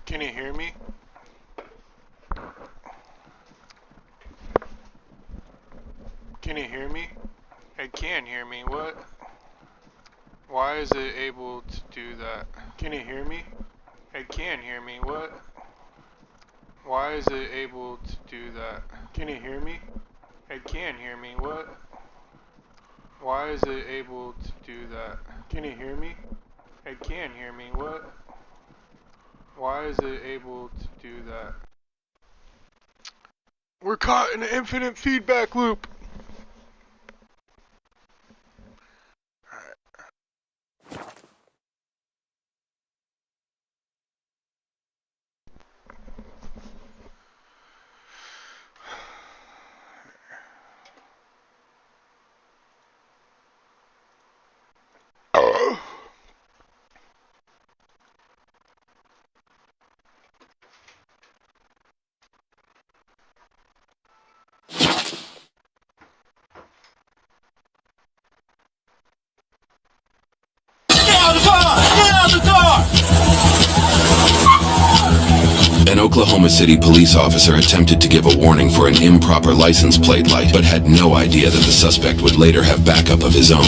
Can you hear me? Can you hear me? It can hear me. What? Why is it able to do that? Can you hear me? It can hear me. What? Why is it able to do that? Can you hear me? It can hear me. What? Why is it able to do that? Can you hear me? It can hear me. What? Why is it able to do that? We're caught in an infinite feedback loop. An Oklahoma City police officer attempted to give a warning for an improper license plate light, but had no idea that the suspect would later have backup of his own.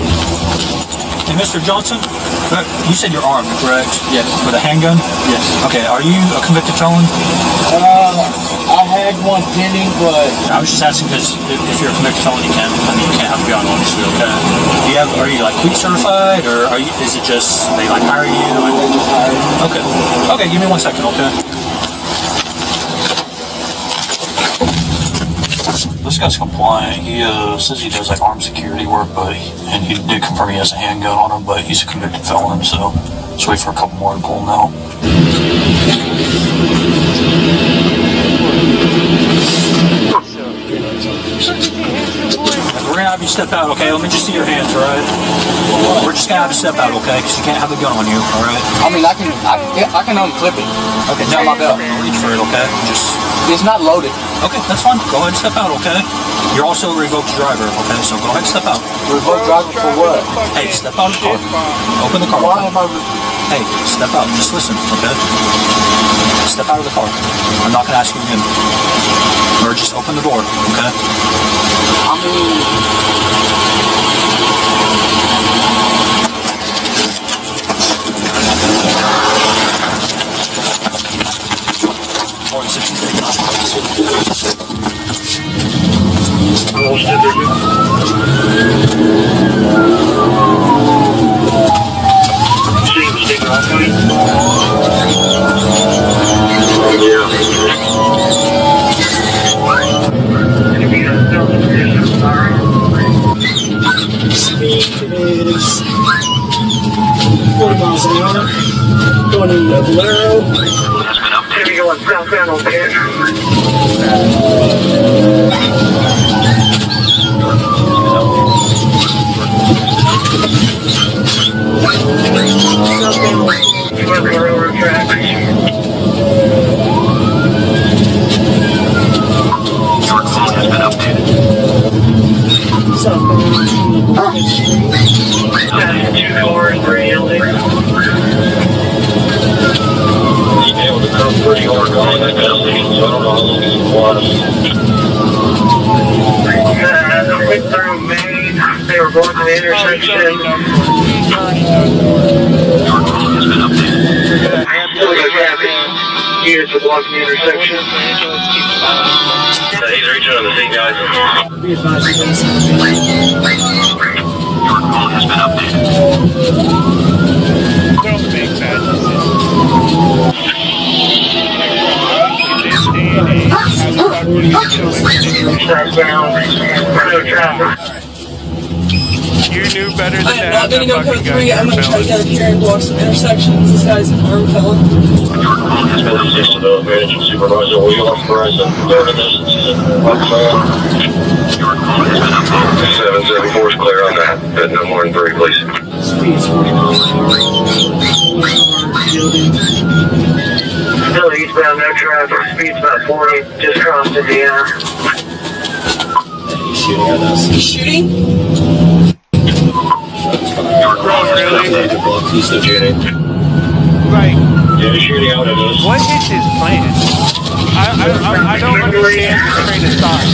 Hey, Mr. Johnson, you said you're armed, correct? Yes. With a handgun? Yes. Okay, are you a convicted felon? I had one pending, but I was just asking because if you're a convicted felon, you can't have a gun, obviously, okay? Are you like quick certified, or is it just they like hire you? Okay. Okay, give me 1 second, okay? This guy's compliant. He says he does like armed security work, and he did confirm he has a handgun on him, but he's a convicted felon, so let's wait for a couple more to pull him out. We're gonna have you step out, okay? Let me just see your hands, alright? We're just gonna have you step out, okay? Because you can't have a gun on you, alright? I mean, I can unclip it. Okay, It's on my belt. reach for it, okay? It's not loaded. Okay, that's fine. Go ahead and step out, okay? You're also a revoked driver, okay? So go ahead and step out. Revoked driver for what? Hey, step out of the car. Open the car. Why am I? Hey, step out. Just listen, okay? Step out of the car. I'm not gonna ask you again. Or just open the door, okay? I mean, More than 60 seconds. Speed is 40 miles an hour. Going in the Valero. Heavy going southbound on Pitt. Southbound railroad tracks. Your call has been updated. Southbound Market Street. 2 cars, 3 yielding. Able to come pretty hard on that gas station, so I don't know how long it was. Went through Maine. They were blocking the intersection. Units are blocking the intersection. He's reaching on the scene, guys. Be advised of this. Your call has been updated. Don't make bad Southbound. No traffic. You knew better than I am that. not going to go fucking code gun 3. I'm going to try to felon. get up here and block some intersections. This guy's an armed felon. Your call has been updated. Just the managing supervisor, we authorize and learning this. Your call has been updated. 774 is clear on that. At no more than 3, please. Speed is 40 miles an hour. Yielding. Still eastbound, no traffic. Speed's about 40. Just crossed Indiana. He's shooting at us. He's shooting? Bro, really? He's the shooting. Like, Yeah, he's shooting out at us. What is his plan? I don't understand his train of thought.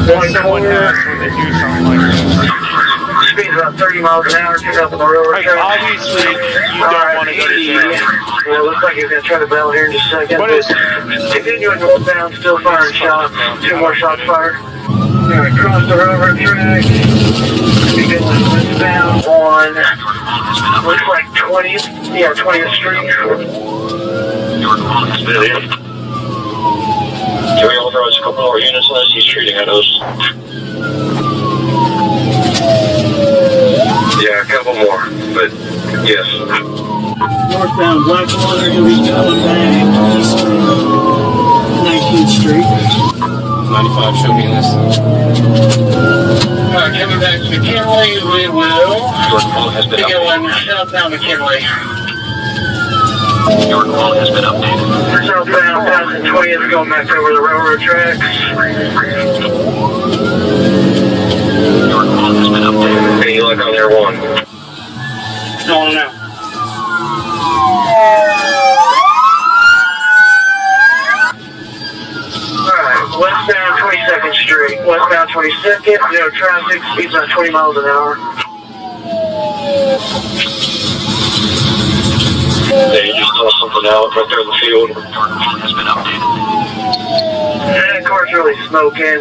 That someone has when they do something like that. Speed's about 30 miles an hour, pick up on the railroad Like, track. obviously, you don't want to go to jail. Yeah, it looks like he's going to try to bail here in just a second. What is... Continuing northbound, still firing shots. 2 more shots fired. Alright, cross the railroad track. Be going westbound on, looks like 20th. Yeah, 20th Street. Can we authorize a couple more units unless he's shooting at us? Yeah, a couple more, but yes. Northbound Blackwater, he'll be coming back eastbound 19th Street. 95, show me this. Alright, coming back to McKinley, we will Your call has been be updated. going southbound McKinley. Your call has been updated. Southbound passing 20th, going back over the railroad tracks. Your call has been updated. Any luck on their one? No, no. Alright, westbound 22nd Street. Westbound 22nd, no traffic, speed's about 20 miles an hour. Yeah, you just saw something out right there in the field. Your call has been updated. That car's really smoking.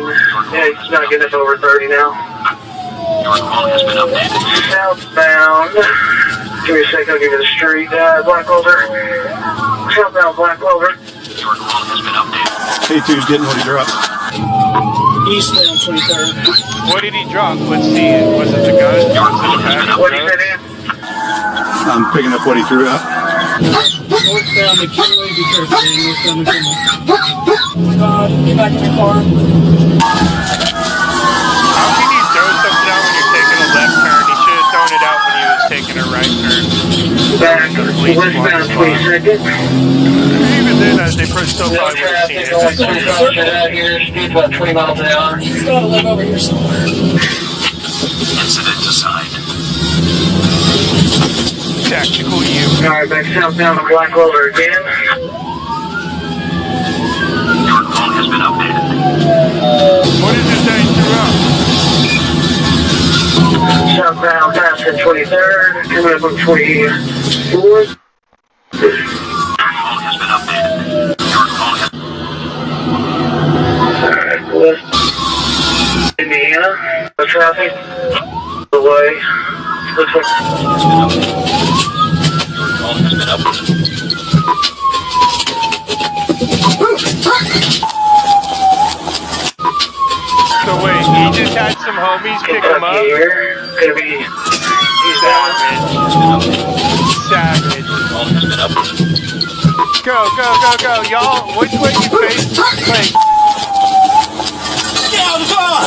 Yeah, it's not getting up over 30 now. Your call has been updated. Southbound. Give me a second, I'll give you the street. Blackwelder. Southbound Blackwelder. Your call has been updated. K2's getting what he dropped. Eastbound 23rd. What did he drop? Let's see it. Was it the gun? Was it the pack of What did you drugs? say, Dan? I'm picking up what he threw out. Northbound McKinley, be careful, Dan. Northbound McKinley. God, get back in your car. How can you throw something out when you're taking a left turn? He should have thrown it out when he was taking a right turn. Back westbound 22nd. Even then, they probably still No probably would have seen traffic, it. only 2 cars out here. Speed's about 20 miles an hour. He's gotta live over here somewhere. Incident assigned. Tactical you. Alright, back southbound on Blackwelder again. Your call has been updated. What is it that he threw out? Southbound passing 23rd, coming up on 24th. Your call has been updated. Your call has... Alright, west Indiana. No traffic. The way. Looks like Your call has been updated. So wait, he just had some homies pick him up? here. Gonna be Savage. Your call has been updated. Go. Y'all, which way you face? Like, Get out of the car!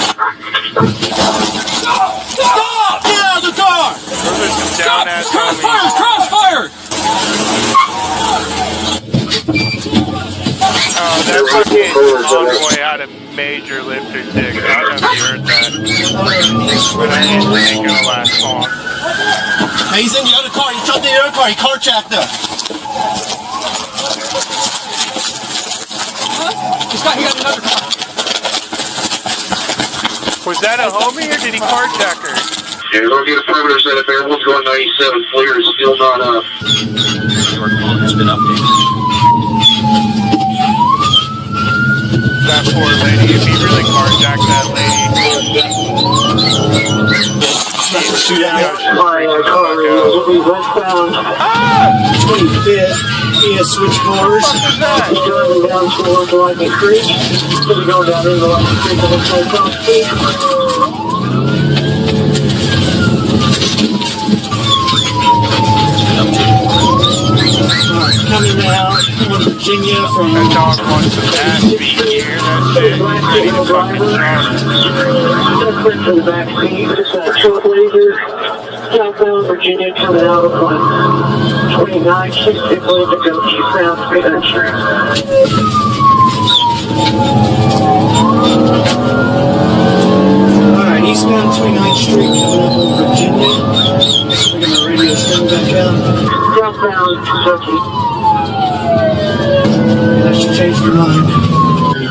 Stop! Get out of the car! those are some down-ass homies. Crossfire! Oh, that fucking envoy had a major lifter dick. I don't know if you heard that. But I didn't think it would last long. Hey, he's in the other car. He jumped in the other car. He carjacked us. He got another car. Was that a homie or did he carjack her? Yeah, we're looking at the perimeter set. If everyone's going 97, FLIR is still not up. Your call has been updated. That poor lady, if he really carjacked that lady. My car will be westbound. 25th. He has switched cars. He's driving down towards Lightning Creek. He'll be going down into Lightning Creek on the side cross street. Coming out from Virginia from That dog wants some ass beat here. That shit. Ready to fucking charge. Quick to the back seat. Short lasers. Southbound Virginia coming out of 2960 going to go eastbound Spinach Street. Alright, eastbound 29th Street coming up in Virginia. We're gonna radio stem back out. Southbound Kentucky. lost your mind.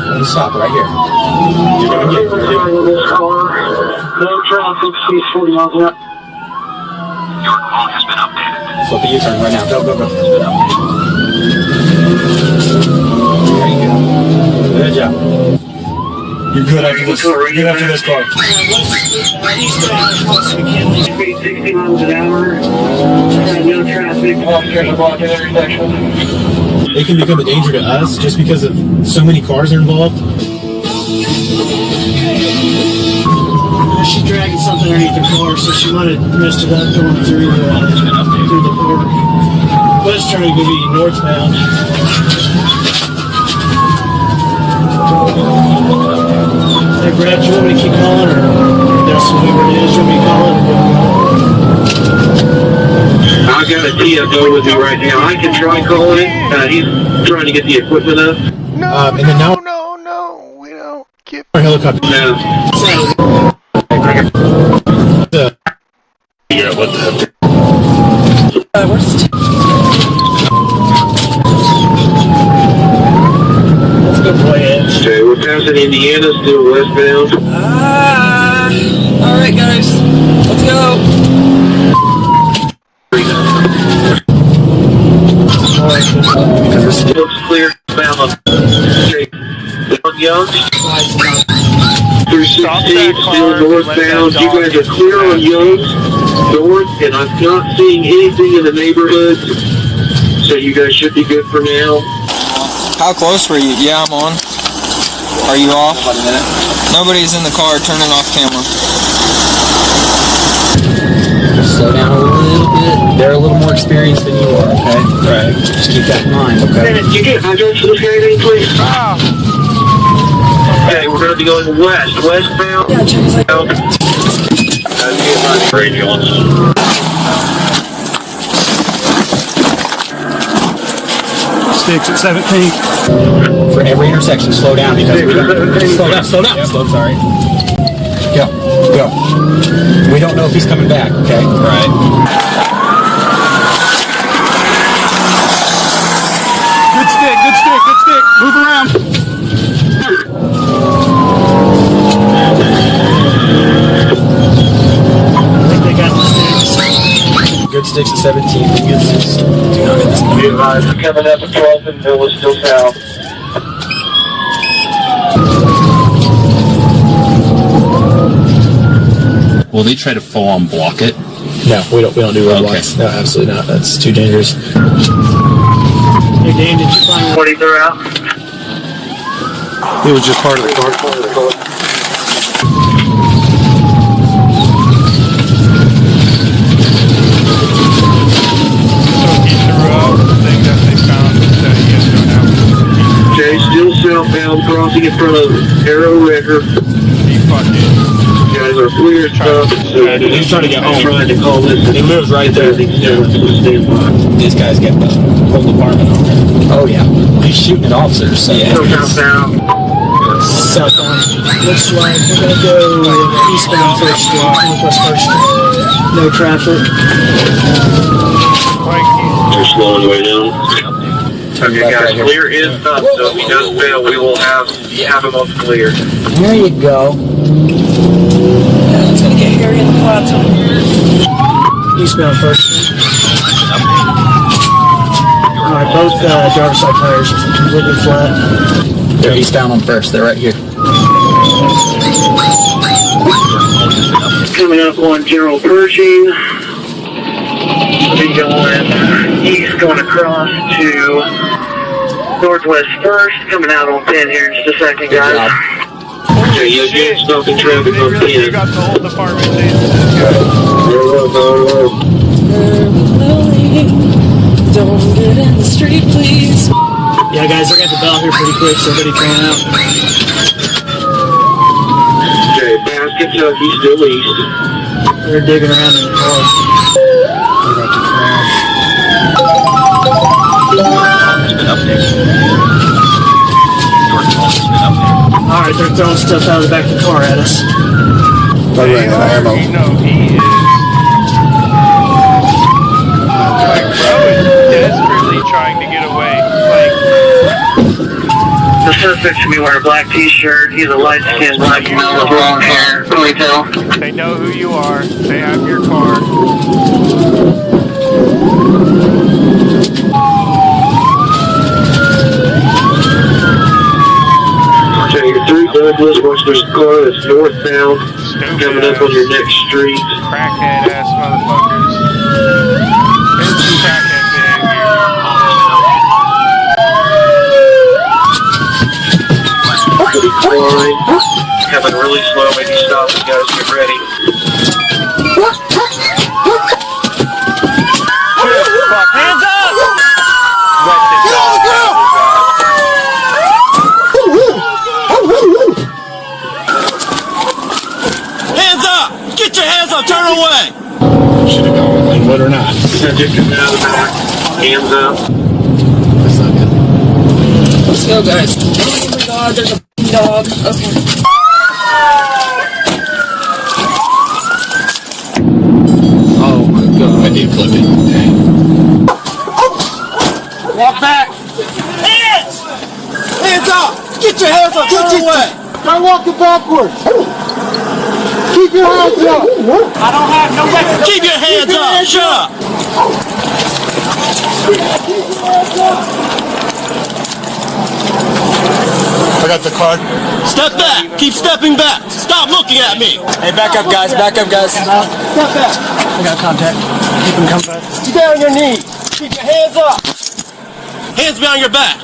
Let me stop right here. You're doing good. You're doing This car, no traffic, speed 40 miles an hour. Your call has been updated. Flip a U-turn right now. Go, go, go. There you go. Good job. You're good after this. You're good after this car. Speed 60 miles an hour. No traffic. Officers are blocking intersection. It can become a danger to us just because of so many cars are involved. She dragging something underneath the car, so she might have messed it up going through the park. West turning to be northbound. Hey Brad, do you want me to keep calling, or that's whoever it is? Do you want me to call it? I've got a TFO with me right now. I can try calling it. He's trying to get the equipment up. No, And then now no, we don't get. our helicopter. No. Figure out what the heck. Where's the Let's go play it. Okay, we're passing Indiana, still westbound. Alright, guys. Let's go. Looks clear. Bound on. Okay. On Young. Through 16, still northbound. You guys are clear on Young. North, and I'm not seeing anything in the neighborhood. So you guys should be good for now. How close were you? Yeah, I'm on. Are you off? Nobody's in the car. Turning off camera. Slow down a little bit. They're a little more experienced than you are, okay? Right. Just keep that in mind, okay? Did you get hydrants for this guy, please? Okay, we're going to be going westbound. Yeah, check his Sticks at 17. For every intersection, slow down because we don't... Slow down. Sorry. Go. We don't know if he's coming back, okay? Right. Good stick. Move around. I think they got the sticks. Good sticks at 17. Good sticks. Do not hit this Be advised, coming up at 12th and Villa still south. Will they try to full on block it? No, we don't do roadblocks. Okay. No, absolutely not. That's too dangerous. Hey Dan, did you find 20 are out. It was just part of the car. Okay, still southbound, crossing in front of Arrow Record. You guys are clear stuff. So He's trying to get home. I'm trying to call this. He lives right there. These guys get the whole department on there. Oh yeah. He's shooting at officers. So yeah. Southbound. southbound? Looks like we're gonna go eastbound First Street, Northwest First Street. No traffic. They're slowing way down. Okay, guys, clear is up, so if he does fail, we will have him up clear. There you go. Yeah, it's gonna get hairy in the flats over here. Eastbound First Street. Alright, both driver's side tires are completely flat. They're eastbound on First. They're right here. Coming up on General Pershing. We'll be going east, going across to Northwest First, coming out on 10 here in just a second, guys. Okay, you get stopping traffic on 10. You got the whole department, dude. Don't get in the street, please. Yeah, guys, I got the bell here pretty quick, so everybody fan out. Okay, past Kentucky, still east. They're digging around in the car. Alright, they're throwing stuff out of the back of the car at us. You know, he is. Like, bro is desperately trying to get away. Like, Suspect should be wearing a black t-shirt. He's a light-skinned black male with long hair. Ponytail. They know who you are. They have your car. Okay, you're through Douglas. Once there's a car that's northbound, coming up on your next street. Crackhead ass motherfuckers. It's crackhead behavior. Fine. Coming really slow, maybe stop and guys get ready. Hands up! Hands up! Get your hands up! Turn away! Should have gone with wood or not. Subject is out of the back. Hands up. That's not good. Let's go, guys. Oh my god, there's a dog. Okay. Oh my god. I did clip it. Walk back! Hands! Hands up! Get your hands up! Turn away! Start walking backwards. Keep your hands up. I don't have no weapons! Keep your hands up! Shut up! I got the card. Step back! Keep stepping back! Stop looking at me! Hey, back up, guys. Back up, guys. Step back. I got contact. Keep him coming back. Get down on your knees! Keep your hands up! Hands behind your back!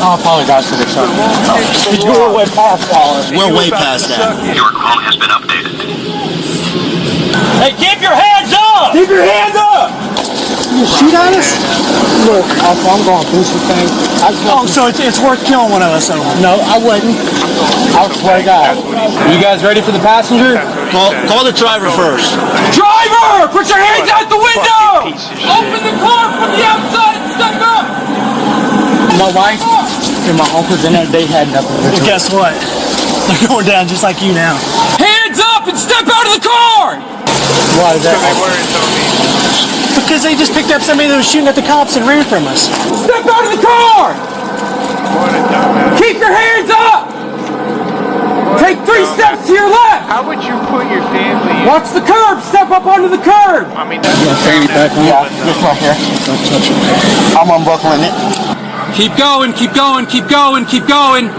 I'll apologize for this. We're way past all of it. We're way past that. Your call has been updated. Hey, keep your hands up! Keep your hands up! You shoot at us? Look, I'm going through some things. Oh, so it's worth killing one of us over? No, I wouldn't. I swear to God. You guys ready for the passenger? Call the driver first. Driver! Put your hands out the window! Open the car from the outside and step up! My wife and my uncles in there, they had nothing to do. Well, guess what? They're going down just like you now. Hands up and step out of the car! Why is that? Because they just picked up somebody that was shooting at the cops and ran from us. Step out of the car! What a dumbass. Keep your hands up! Take 3 steps to your left! How would you put your family in? Watch the curb! Step up onto the curb! I mean, that's Yeah, just right here. Don't touch it. I'm unbuckling it. Keep going, keep going, keep going, keep going.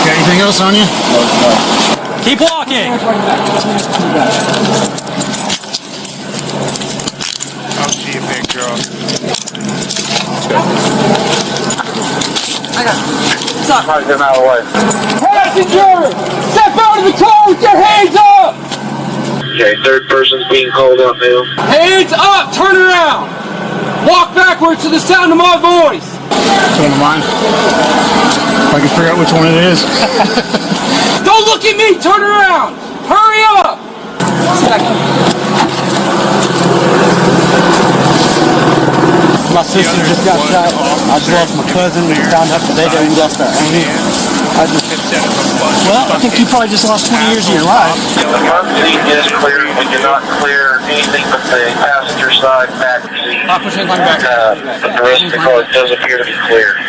Got anything else on you? Keep walking. I'll see you, big girl. Passenger! Step out of the car with your hands up! Okay, third person's being called up now. Hands up! Turn around! Walk backwards to the sound of my voice! One of mine. If I can figure out which one it is. Don't look at me! Turn around! Hurry up! My sister just got shot. I just lost my cousin. We found out today that we lost our auntie. Well, I think you probably just lost 20 years of your life. The front seat is clear. We do not clear anything but the passenger side back seat. But the rest of the car does appear to be clear.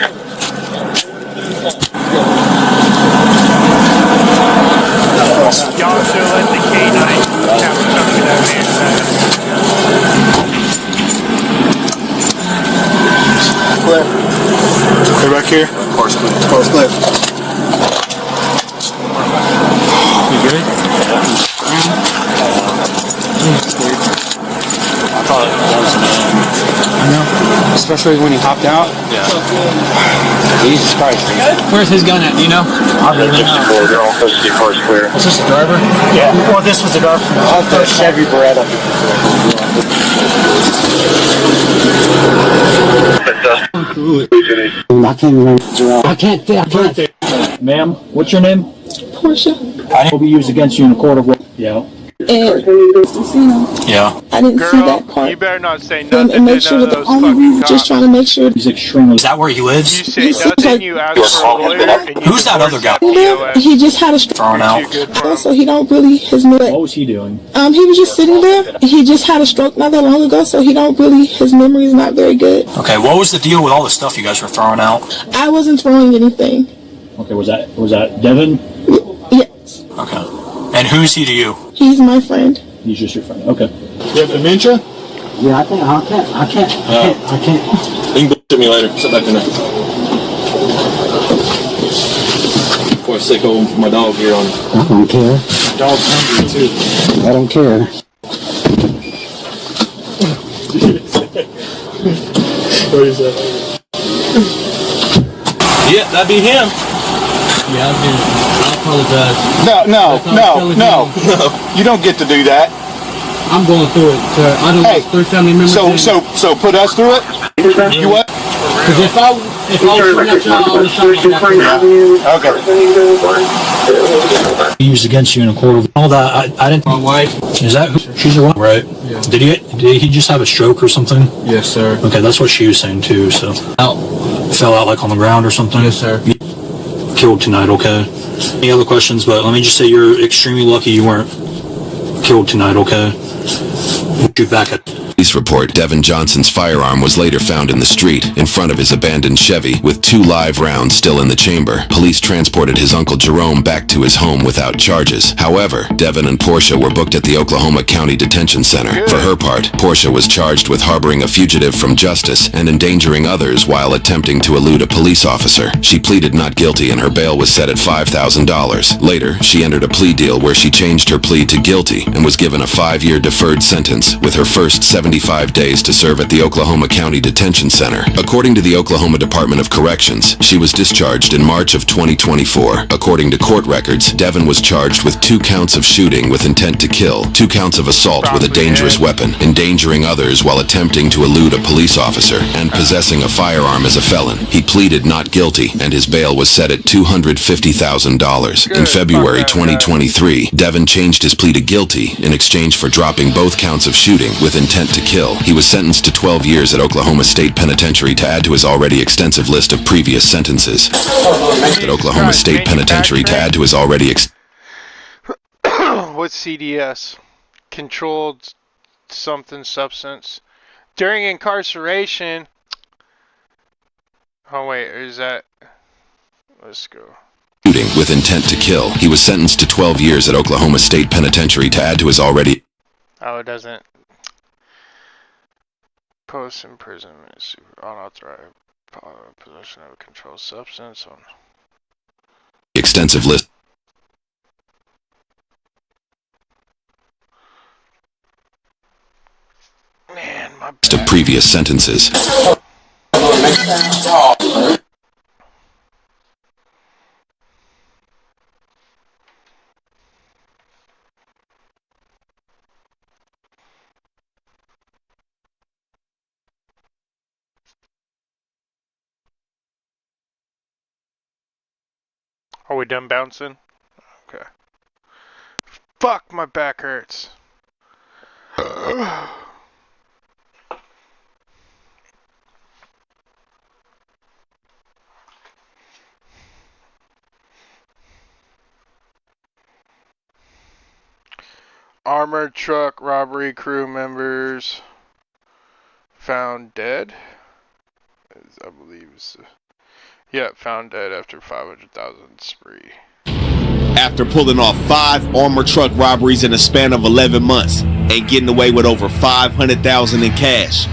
Y'all should let the K9 captain come to that man's side. Clear. Clear back here? Course clear. Course clear. You good? I thought that was I know. Especially when he hopped out. Yeah. Jesus Christ. Where's his gun at? Do you know? I really know. They're all supposed to be cars clear. Was this the driver? Yeah. Well, this was the driver from the Chevy Beretta. I can't remember. I can't think. Ma'am, what's your name? Portia. I will be used against you in a court of law. Yeah. And Yeah. I didn't see Girl, that part. you better not say nothing And make to sure none that of the those only fucking reason, just cops. trying to make sure. He's extremely. Is that where he lives? You say nothing, you ask for a lawyer, and you Who's that other guy? He just had a stroke. Thrown out. So he don't really his memory. What was he doing? He was just sitting there. He just had a stroke not that long ago, so he don't really his memory is not very good. Okay, what was the deal with all the stuff you guys were throwing out? I wasn't throwing anything. Okay, was that Devin? Yes. Okay. And who's he to you? He's my friend. He's just your friend. Okay. You have dementia? Yeah, I can't. You can bullshit me later. Sit back in there. Before I sick home for my dog here on. I don't care. Dog's hungry too. I don't care. What is that? Yeah, that'd be him. Yeah, I apologize. No. You don't get to do that. I'm going through it, sir. I don't have 3 family members. So put us through it? You what? Because if I was not y'all, I would have shot He used against you in a court of all that. I didn't. my wife. Is that who? She's your wife, right? Yeah. Did he just have a stroke or something? Yes, sir. Okay, that's what she was saying too. So fell out like on the ground or something. Yes, sir. Killed tonight. Okay. Any other questions? But let me just say you're extremely lucky you weren't killed tonight. Okay. Shoot back at. Police report, Devin Johnson's firearm was later found in the street, in front of his abandoned Chevy, with 2 live rounds still in the chamber. Police transported his uncle Jerome back to his home without charges. However, Devin and Portia were booked at the Oklahoma County Detention Center. For her part, Portia was charged with harboring a fugitive from justice and endangering others while attempting to elude a police officer. She pleaded not guilty and her bail was set at $5,000. Later, she entered a plea deal where she changed her plea to guilty and was given a 5-year deferred sentence, with her first 75 days to serve at the Oklahoma County Detention Center. According to the Oklahoma Department of Corrections, she was discharged in March of 2024. According to court records, Devin was charged with 2 counts of shooting with intent to kill, 2 counts of assault with a dangerous weapon, endangering others while attempting to elude a police officer, and possessing a firearm as a felon. He pleaded not guilty, and his bail was set at $250,000. In February 2023, Devin changed his plea to guilty in exchange for dropping both counts of shooting with intent to kill. He was sentenced to 12 years at Oklahoma State Penitentiary to add to his already extensive list of previous sentences. At Oklahoma State Penitentiary to add to his already What's CDS? Controlled something substance. During incarceration. Oh wait, is that? Let's go. Shooting with intent to kill. He was sentenced to 12 years at Oklahoma State Penitentiary to add to his already. Oh, it doesn't. Post imprisonment, super unauthorized possession of a controlled substance on extensive list of previous sentences. Are we done bouncing? Okay. Fuck, my back hurts. Armored truck robbery crew members found dead. I believe it's found dead after 500,000 spree. After pulling off 5 armored truck robberies in a span of 11 months and getting away with over $500,000 in cash,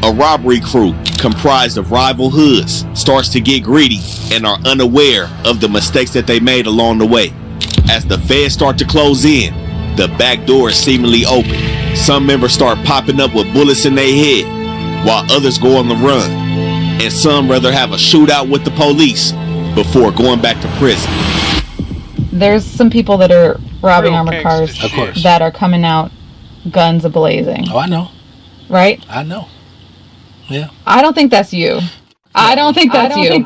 a robbery crew comprised of rival hoods starts to get greedy and are unaware of the mistakes that they made along the way. As the feds start to close in, the back door is seemingly open. Some members start popping up with bullets in their head, while others go on the run. And some rather have a shootout with the police before going back to prison. There's some people that are robbing Real armored cars Of course. that are coming out guns a-blazing. Oh, I know. Right? I know. Yeah. I don't think that's you. I don't think that's you.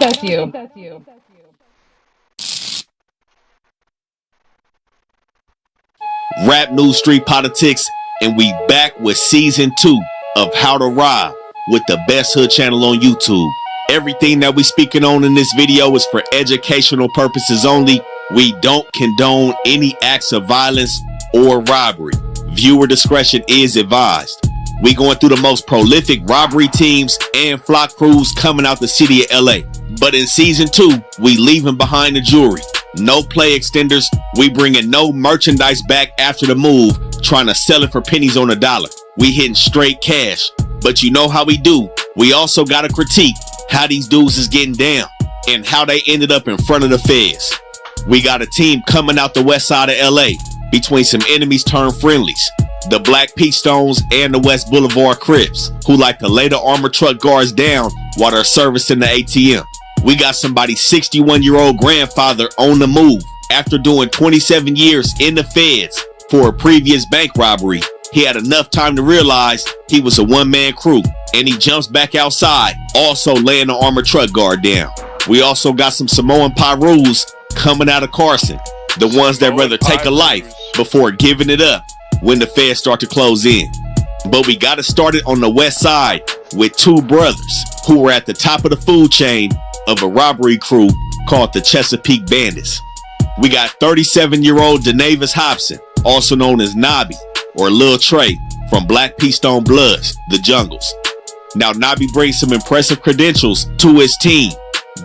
rap news, street politics, and we back with season 2 of How to Rob with the best hood channel on YouTube. Everything that we speaking on in this video is for educational purposes only. We don't condone any acts of violence or robbery. Viewer discretion is advised. We going through the most prolific robbery teams and flock crews coming out the city of LA. But in season 2, we leaving behind the jewelry. No play extenders. We bringing no merchandise back after the move, trying to sell it for pennies on the dollar. We hitting straight cash. But you know how we do. We also got to critique how these dudes is getting down and how they ended up in front of the feds. We got a team coming out the west side of LA between some enemies turned friendlies. The Black Peach Stones and the West Boulevard Crips, who like to lay the armored truck guards down while they're servicing the ATM. We got somebody's 61-year-old grandfather on the move. After doing 27 years in the feds for a previous bank robbery, he had enough time to realize he was a one-man crew, and he jumps back outside, also laying the armored truck guard down. We also got some Samoan Pyrus coming out of Carson, the ones that rather take a life before giving it up when the feds start to close in. But we got to start it on the west side with two brothers who were at the top of the food chain of a robbery crew called the Chesapeake Bandits. We got 37-year-old Denavis Hobson, also known as Nobby or Lil Trey from Black Peach Stone Bloods, the Jungles. Now Nobby brings some impressive credentials to his team,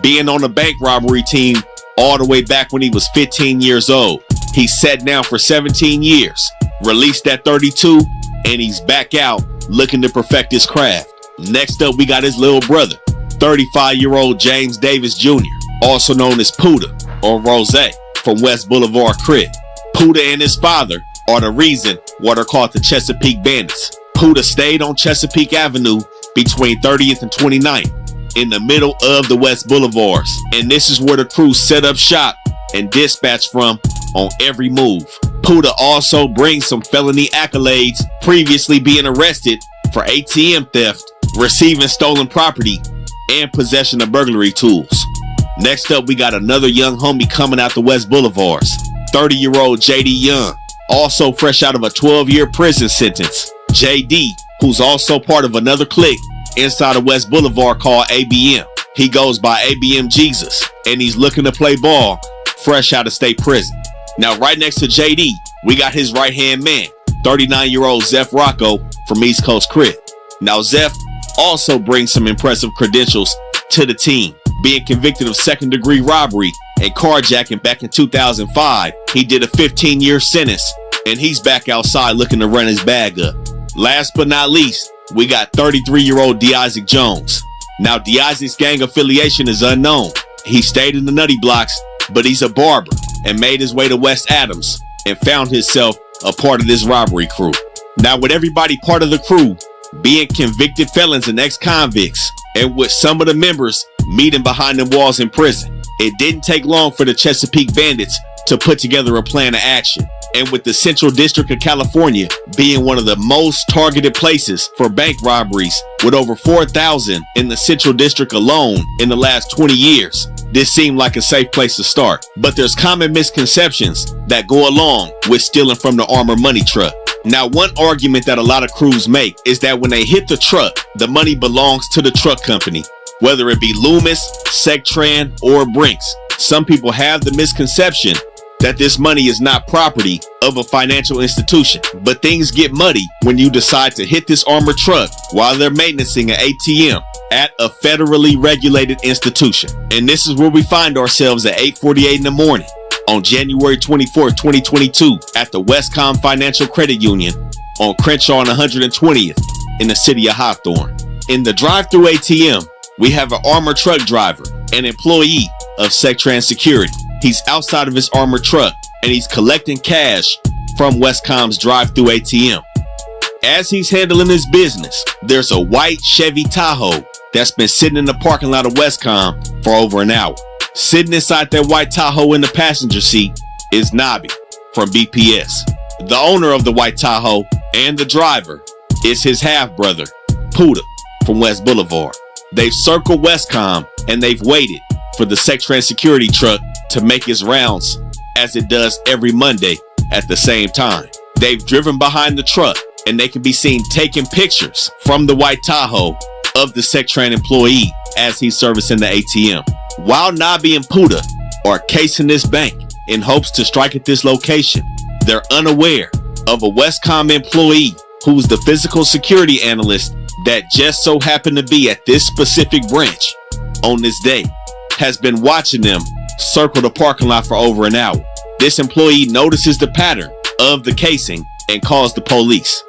being on the bank robbery team all the way back when he was 15 years old. He sat down for 17 years, released at 32, and he's back out looking to perfect his craft. Next up, we got his little brother, 35-year-old James Davis Jr., also known as Puda or Rose from West Boulevard Crip. Puda and his father are the reason why they're called the Chesapeake Bandits. Puda stayed on Chesapeake Avenue between 30th and 29th in the middle of the West Boulevards, and this is where the crew set up shop and dispatch from on every move. Puda also brings some felony accolades, previously being arrested for ATM theft, receiving stolen property, and possession of burglary tools. Next up, we got another young homie coming out the West Boulevards, 30-year-old JD Young, also fresh out of a 12-year prison sentence. JD, who's also part of another clique inside of West Boulevard called ABM. He goes by ABM Jesus, and he's looking to play ball fresh out of state prison. Now, right next to JD, we got his right-hand man, 39-year-old Zeph Rocco from East Coast Crip. Now, Zeph also brings some impressive credentials to the team. Being convicted of second-degree robbery and carjacking back in 2005, he did a 15-year sentence, and he's back outside looking to run his bag up. Last but not least, we got 33-year-old D-Isaac Jones. Now, D-Isaac's gang affiliation is unknown. He stayed in the Nutty Blocks, but he's a barber and made his way to West Adams and found himself a part of this robbery crew. Now, with everybody part of the crew being convicted felons and ex-convicts, and with some of the members meeting behind the walls in prison, it didn't take long for the Chesapeake Bandits to put together a plan of action. And with the Central District of California being one of the most targeted places for bank robberies, with over 4,000 in the Central District alone in the last 20 years, this seemed like a safe place to start. But there's common misconceptions that go along with stealing from the armored money truck. Now, one argument that a lot of crews make is that when they hit the truck, the money belongs to the truck company, whether it be Loomis, Sectran, or Brinks. Some people have the misconception that this money is not property of a financial institution. But things get muddy when you decide to hit this armored truck while they're maintaining an ATM at a federally regulated institution. And this is where we find ourselves at 8:48 in the morning on January 24th, 2022 at the Westcom Financial Credit Union on Crenshaw and 120th in the city of Hawthorne. In the drive-through ATM, we have an armored truck driver, an employee of Sectran Security. He's outside of his armored truck and he's collecting cash from Westcom's drive-through ATM. As he's handling his business, there's a white Chevy Tahoe that's been sitting in the parking lot of Westcom for over an hour. Sitting inside that white Tahoe in the passenger seat is Nobby from BPS. The owner of the white Tahoe and the driver is his half-brother, Puda from West Boulevard. They've circled Westcom and they've waited for the Sectran security truck to make its rounds as it does every Monday at the same time. They've driven behind the truck, and they can be seen taking pictures from the white Tahoe of the Sectran employee as he's servicing the ATM. While Nabi and Puda are casing this bank in hopes to strike at this location, they're unaware of a Westcom employee who's the physical security analyst that just so happened to be at this specific branch on this day, has been watching them circle the parking lot for over an hour. This employee notices the pattern of the casing and calls the police.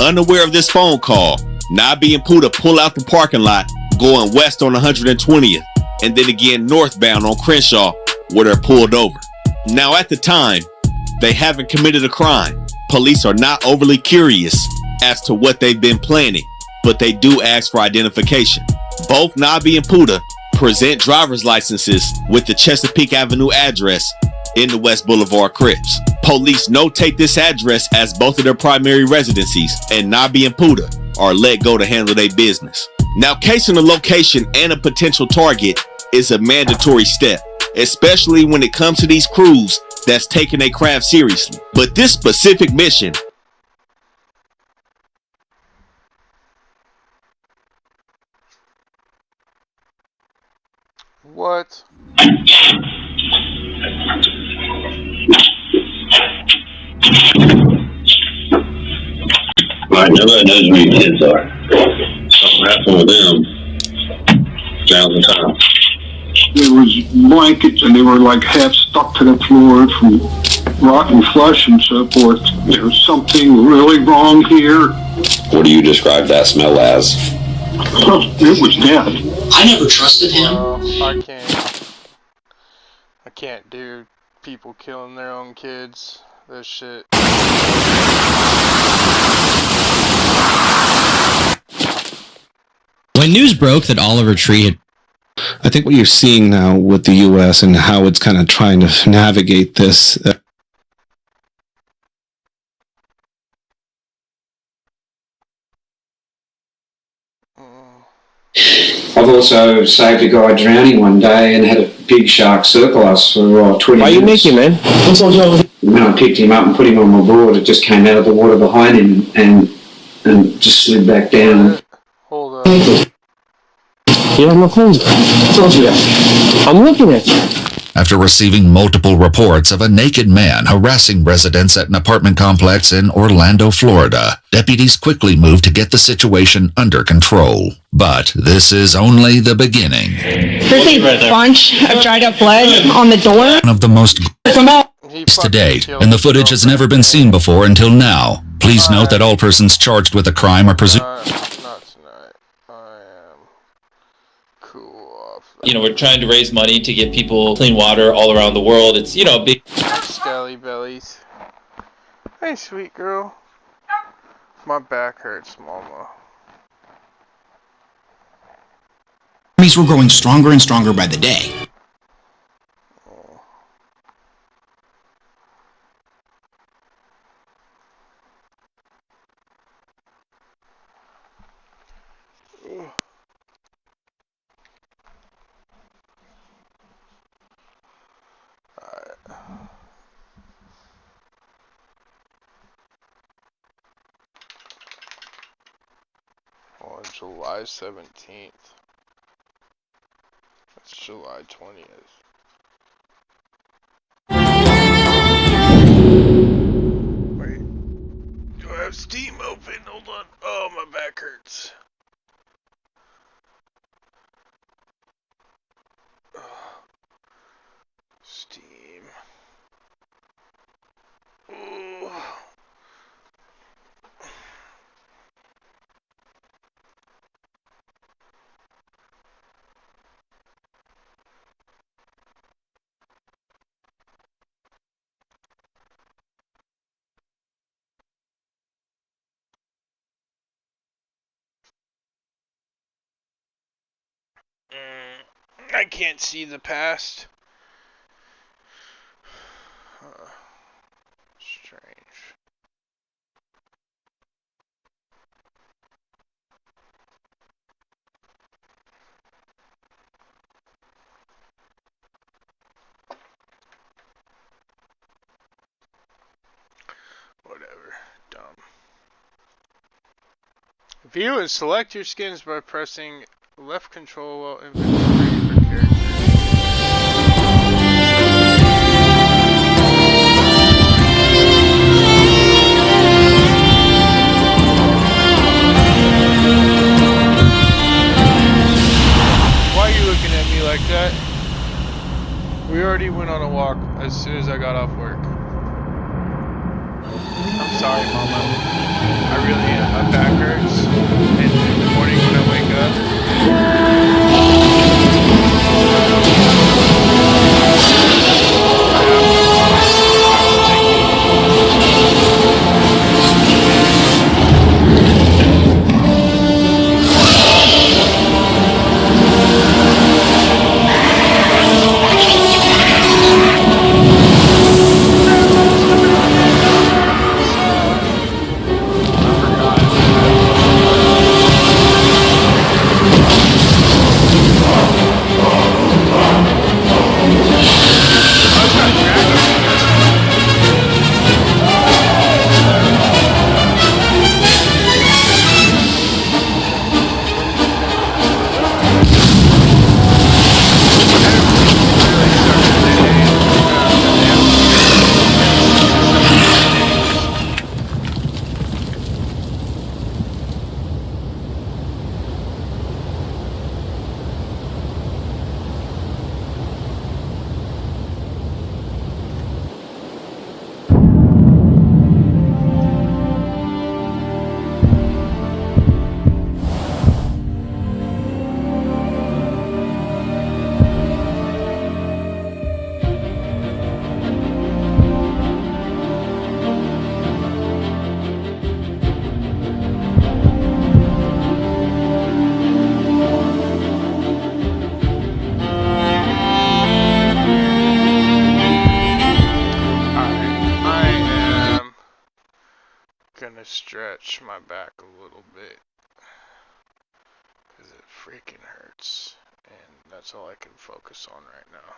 Unaware of this phone call, Nabi and Puda pull out the parking lot going west on 120th and then again northbound on Crenshaw, where they're pulled over. Now at the time, they haven't committed a crime. Police are not overly curious as to what they've been planning, but they do ask for identification. Both Nabi and Puda present driver's licenses with the Chesapeake Avenue address in the West Boulevard Crips. Police notate this address as both of their primary residencies, and Nabi and Puda are let go to handle their business. Now, casing a location and a potential target is a mandatory step, especially when it comes to these crews that's taking their craft seriously. But this specific mission What? Right, nobody knows where your kids are. Something happened with them. Now's the time. There was blankets and they were like half stuck to the floor from rotten flesh and so forth. There's something really wrong here. What do you describe that smell as? It was death. I never trusted him. I can't do people killing their own kids. This shit. When news broke that Oliver Tree had... I think what you're seeing now with the U.S. and how it's kind of trying to navigate this... I've also saved a guy drowning one day and had a big shark circle us for 20 minutes. Why are you making, man? What's all wrong with him? When I picked him up and put him on my board, it just came out of the water behind him and just slid back down. Hold up. You have no clue. I told you that. I'm looking at you. After receiving multiple reports of a naked man harassing residents at an apartment complex in Orlando, Florida, deputies quickly moved to get the situation under control. But this is only the beginning. There's a bunch of dried up blood on the door. One of the most to date, and the footage has never been seen before until now. Please note that all persons charged with a crime are presumed... You know, we're trying to raise money to get people clean water all around the world. It's, you know, a big... Skelly bellies. Hey, sweet girl. My back hurts, mama. Armies were growing stronger and stronger by the day. On July 17th. That's July 20th. Wait. Do I have Steam open? Hold on. Oh, my back hurts. Steam. Ooh. I can't see the past. Strange. Whatever. View and select your skins by pressing left control while inventory for characters. Why are you looking at me like that? We already went on a walk as soon as I got off work. I'm sorry, Mama. I really am. My back hurts. And in the morning when I wake up. Gonna stretch my back a little bit because it freaking hurts, and that's all I can focus on right now.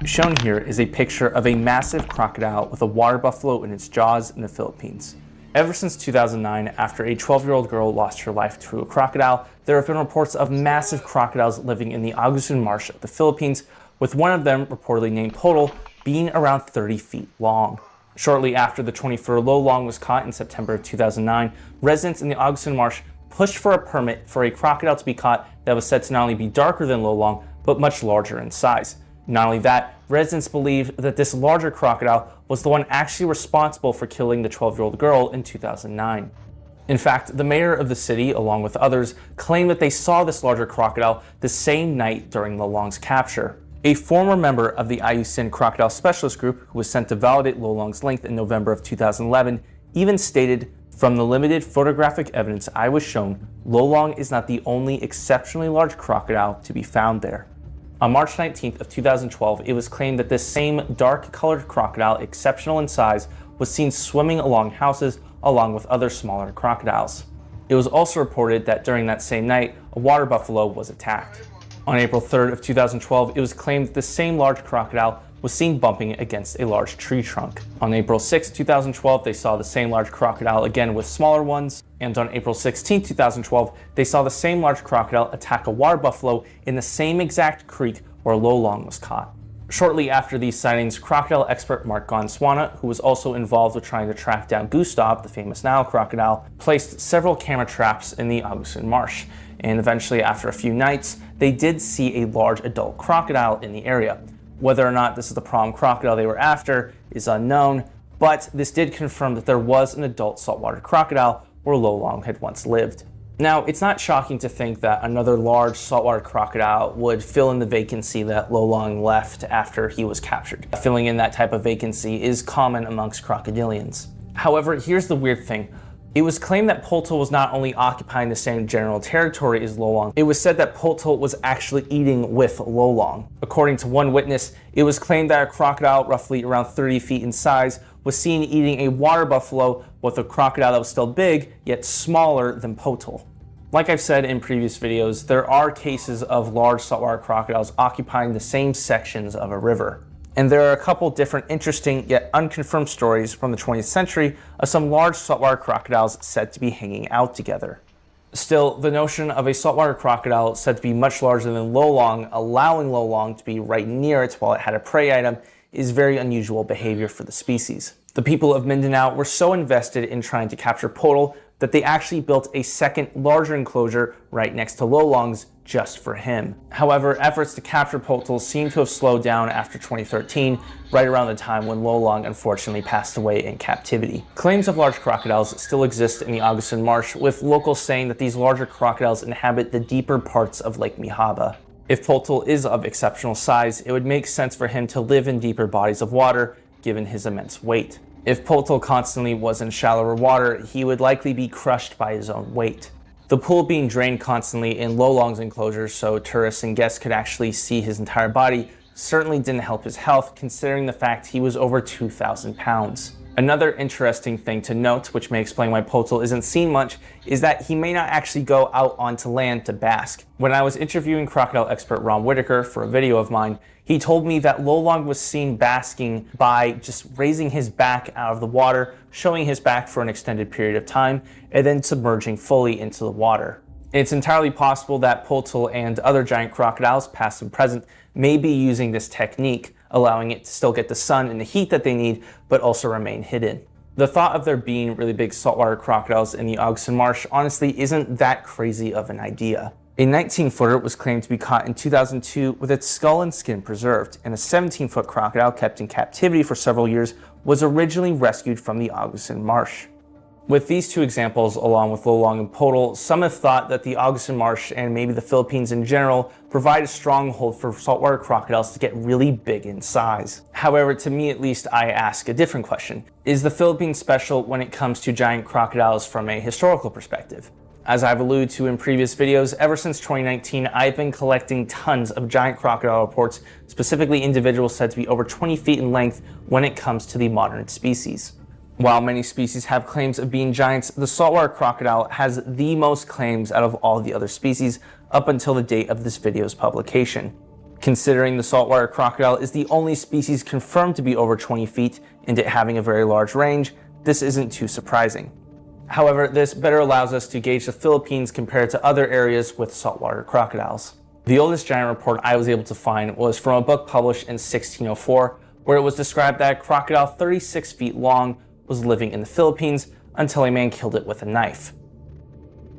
Shown here is a picture of a massive crocodile with a water buffalo in its jaws in the Philippines. Ever since 2009, after a 12-year-old girl lost her life to a crocodile, there have been reports of massive crocodiles living in the Agusan Marsh of the Philippines, with one of them, reportedly named Potol, being around 30 feet long. Shortly after the 20-footer lolong was caught in September of 2009, residents in the Agusan Marsh pushed for a permit for a crocodile to be caught that was said to not only be darker than lolong, but much larger in size. Not only that, residents believed that this larger crocodile was the one actually responsible for killing the 12-year-old girl in 2009. In fact, the mayor of the city, along with others, claimed that they saw this larger crocodile the same night during lolong's capture. A former member of the IUCN Crocodile Specialist Group, who was sent to validate lolong's length in November of 2011, even stated, "From the limited photographic evidence I was shown, lolong is not the only exceptionally large crocodile to be found there." On March 19th of 2012, it was claimed that this same dark-colored crocodile, exceptional in size, was seen swimming along houses along with other smaller crocodiles. It was also reported that during that same night, a water buffalo was attacked. On April 3rd of 2012, it was claimed that the same large crocodile was seen bumping against a large tree trunk. On April 6, 2012, they saw the same large crocodile again with smaller ones. And on April 16, 2012, they saw the same large crocodile attack a water buffalo in the same exact creek where lolong was caught. Shortly after these sightings, crocodile expert Mark Gonzwana, who was also involved with trying to track down Gustav, the famous Nile crocodile, placed several camera traps in the Agusan Marsh. And eventually, after a few nights, they did see a large adult crocodile in the area. Whether or not this is the problem crocodile they were after is unknown, but this did confirm that there was an adult saltwater crocodile where lolong had once lived. Now, it's not shocking to think that another large saltwater crocodile would fill in the vacancy that lolong left after he was captured. Filling in that type of vacancy is common amongst crocodilians. However, here's the weird thing. It was claimed that Potol was not only occupying the same general territory as lolong, it was said that Potol was actually eating with lolong. According to one witness, it was claimed that a crocodile roughly around 30 feet in size was seen eating a water buffalo with a crocodile that was still big, yet smaller than Potol. Like I've said in previous videos, there are cases of large saltwater crocodiles occupying the same sections of a river. And there are a couple different interesting yet unconfirmed stories from the 20th century of some large saltwater crocodiles said to be hanging out together. Still, the notion of a saltwater crocodile said to be much larger than Lolong, allowing Lolong to be right near it while it had a prey item, is very unusual behavior for the species. The people of Mindanao were so invested in trying to capture Potal that they actually built a second larger enclosure right next to Lolong's just for him. However, efforts to capture Potal seem to have slowed down after 2013, right around the time when Lolong unfortunately passed away in captivity. Claims of large crocodiles still exist in the Agusan Marsh, with locals saying that these larger crocodiles inhabit the deeper parts of Lake Mihaba. If Potal is of exceptional size, it would make sense for him to live in deeper bodies of water, given his immense weight. If Potal constantly was in shallower water, he would likely be crushed by his own weight. The pool being drained constantly in Lolong's enclosure so tourists and guests could actually see his entire body certainly didn't help his health, considering the fact he was over 2,000 pounds. Another interesting thing to note, which may explain why Potal isn't seen much, is that he may not actually go out onto land to bask. When I was interviewing crocodile expert Ron Whitaker for a video of mine, he told me that Lolong was seen basking by just raising his back out of the water, showing his back for an extended period of time, and then submerging fully into the water. It's entirely possible that Potal and other giant crocodiles, past and present, may be using this technique, allowing it to still get the sun and the heat that they need, but also remain hidden. The thought of there being really big saltwater crocodiles in the Agusan Marsh honestly isn't that crazy of an idea. A 19-footer was claimed to be caught in 2002 with its skull and skin preserved, and a 17-foot crocodile kept in captivity for several years was originally rescued from the Agusan Marsh. With these two examples, along with Lolong and Potal, some have thought that the Agusan Marsh and maybe the Philippines in general provide a stronghold for saltwater crocodiles to get really big in size. However, to me at least, I ask a different question. Is the Philippines special when it comes to giant crocodiles from a historical perspective? As I've alluded to in previous videos, ever since 2019, I've been collecting tons of giant crocodile reports, specifically individuals said to be over 20 feet in length when it comes to the modern species. While many species have claims of being giants, the saltwater crocodile has the most claims out of all the other species up until the date of this video's publication. Considering the saltwater crocodile is the only species confirmed to be over 20 feet and it having a very large range, this isn't too surprising. However, this better allows us to gauge the Philippines compared to other areas with saltwater crocodiles. The oldest giant report I was able to find was from a book published in 1604, where it was described that a crocodile 36 feet long was living in the Philippines until a man killed it with a knife.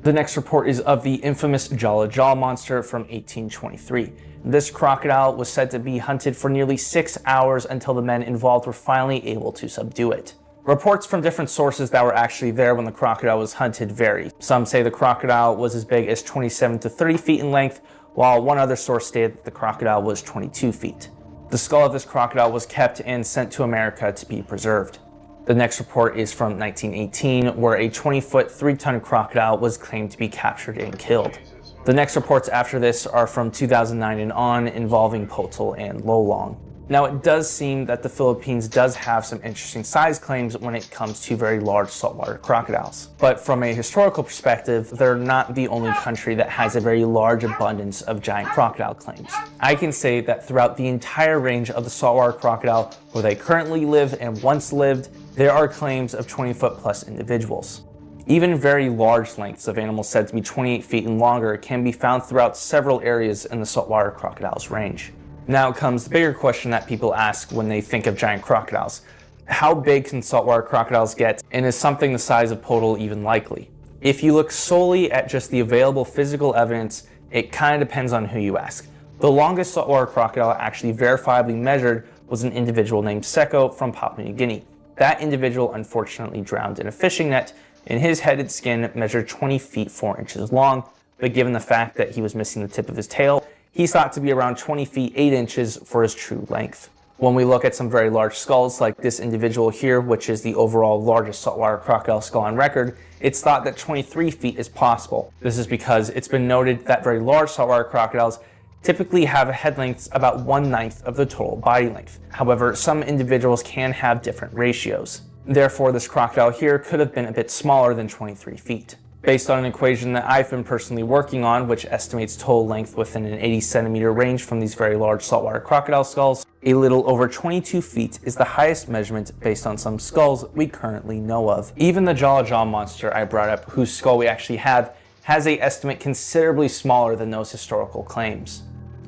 The next report is of the infamous Jala Jal monster from 1823. This crocodile was said to be hunted for nearly 6 hours until the men involved were finally able to subdue it. Reports from different sources that were actually there when the crocodile was hunted vary. Some say the crocodile was as big as 27 to 30 feet in length, while one other source stated that the crocodile was 22 feet. The skull of this crocodile was kept and sent to America to be preserved. The next report is from 1918, where a 20-foot, 3-ton crocodile was claimed to be captured and killed. The next reports after this are from 2009 and on, involving Potal and Lolong. Now, it does seem that the Philippines does have some interesting size claims when it comes to very large saltwater crocodiles. But from a historical perspective, they're not the only country that has a very large abundance of giant crocodile claims. I can say that throughout the entire range of the saltwater crocodile where they currently live and once lived, there are claims of 20-foot plus individuals. Even very large lengths of animals said to be 28 feet and longer can be found throughout several areas in the saltwater crocodile's range. Now comes the bigger question that people ask when they think of giant crocodiles. How big can saltwater crocodiles get, and is something the size of Potal even likely? If you look solely at just the available physical evidence, it kind of depends on who you ask. The longest saltwater crocodile actually verifiably measured was an individual named Seko from Papua New Guinea. That individual unfortunately drowned in a fishing net, and his head and skin measured 20 feet 4 inches long, but given the fact that he was missing the tip of his tail, he's thought to be around 20 feet 8 inches for his true length. When we look at some very large skulls like this individual here, which is the overall largest saltwater crocodile skull on record, it's thought that 23 feet is possible. This is because it's been noted that very large saltwater crocodiles typically have a head length about 1/9 of the total body length. However, some individuals can have different ratios. Therefore, this crocodile here could have been a bit smaller than 23 feet. Based on an equation that I've been personally working on, which estimates total length within an 80 centimeter range from these very large saltwater crocodile skulls, a little over 22 feet is the highest measurement based on some skulls we currently know of. Even the jaw monster I brought up, whose skull we actually have, has an estimate considerably smaller than those historical claims.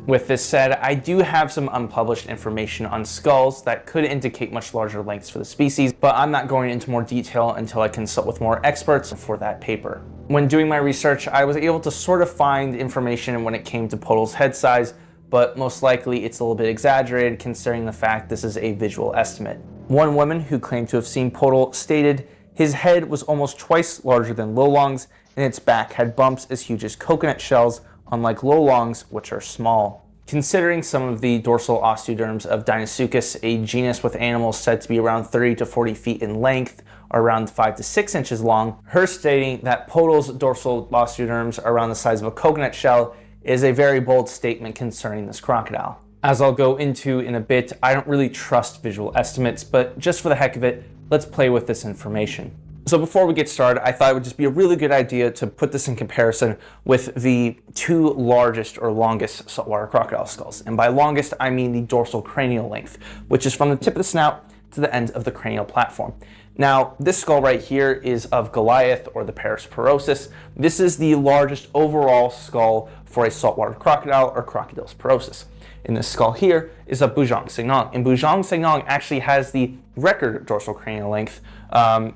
With this said, I do have some unpublished information on skulls that could indicate much larger lengths for the species, but I'm not going into more detail until I consult with more experts for that paper. When doing my research, I was able to sort of find information when it came to Potol's head size, but most likely it's a little bit exaggerated considering the fact this is a visual estimate. One woman who claimed to have seen Potol stated his head was almost twice larger than Lolong's, and its back had bumps as huge as coconut shells, unlike Lolong's, which are small. Considering some of the dorsal osteoderms of Deinosuchus, a genus with animals said to be around 30 to 40 feet in length, or around 5 to 6 inches long, her stating that Potol's dorsal osteoderms are around the size of a coconut shell is a very bold statement concerning this crocodile. As I'll go into in a bit, I don't really trust visual estimates, but just for the heck of it, let's play with this information. So before we get started, I thought it would just be a really good idea to put this in comparison with the two largest or longest saltwater crocodile skulls. And by longest, I mean the dorsal cranial length, which is from the tip of the snout to the end of the cranial platform. Now, this skull right here is of Goliath, or the Paris porosus. This is the largest overall skull for a saltwater crocodile, or Crocodylus porosus. And this skull here is a Bujang-Senong. And Bujang-Senong actually has the record dorsal cranial length.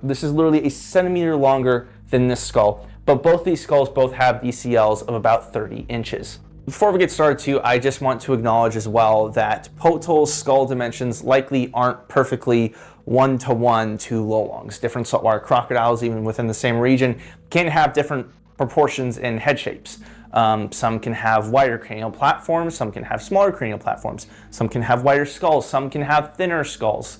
This is literally a centimeter longer than this skull, but both these skulls both have DCLs of about 30 inches. Before we get started too, I just want to acknowledge as well that Potol's skull dimensions likely aren't perfectly one-to-one to Lolong's. Different saltwater crocodiles, even within the same region, can have different proportions in head shapes. Some can have wider cranial platforms, some can have smaller cranial platforms, some can have wider skulls, some can have thinner skulls.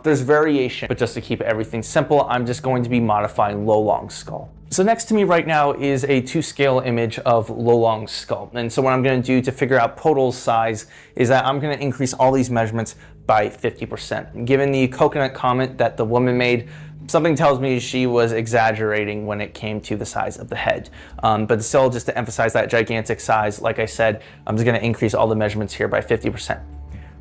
There's variation, but just to keep everything simple, I'm just going to be modifying Lolong's skull. So next to me right now is a 2-scale image of Lolong's skull. And so what I'm going to do to figure out Potol's size is that I'm going to increase all these measurements by 50%. Given the coconut comment that the woman made, something tells me she was exaggerating when it came to the size of the head. But still, just to emphasize that gigantic size, like I said, I'm just going to increase all the measurements here by 50%.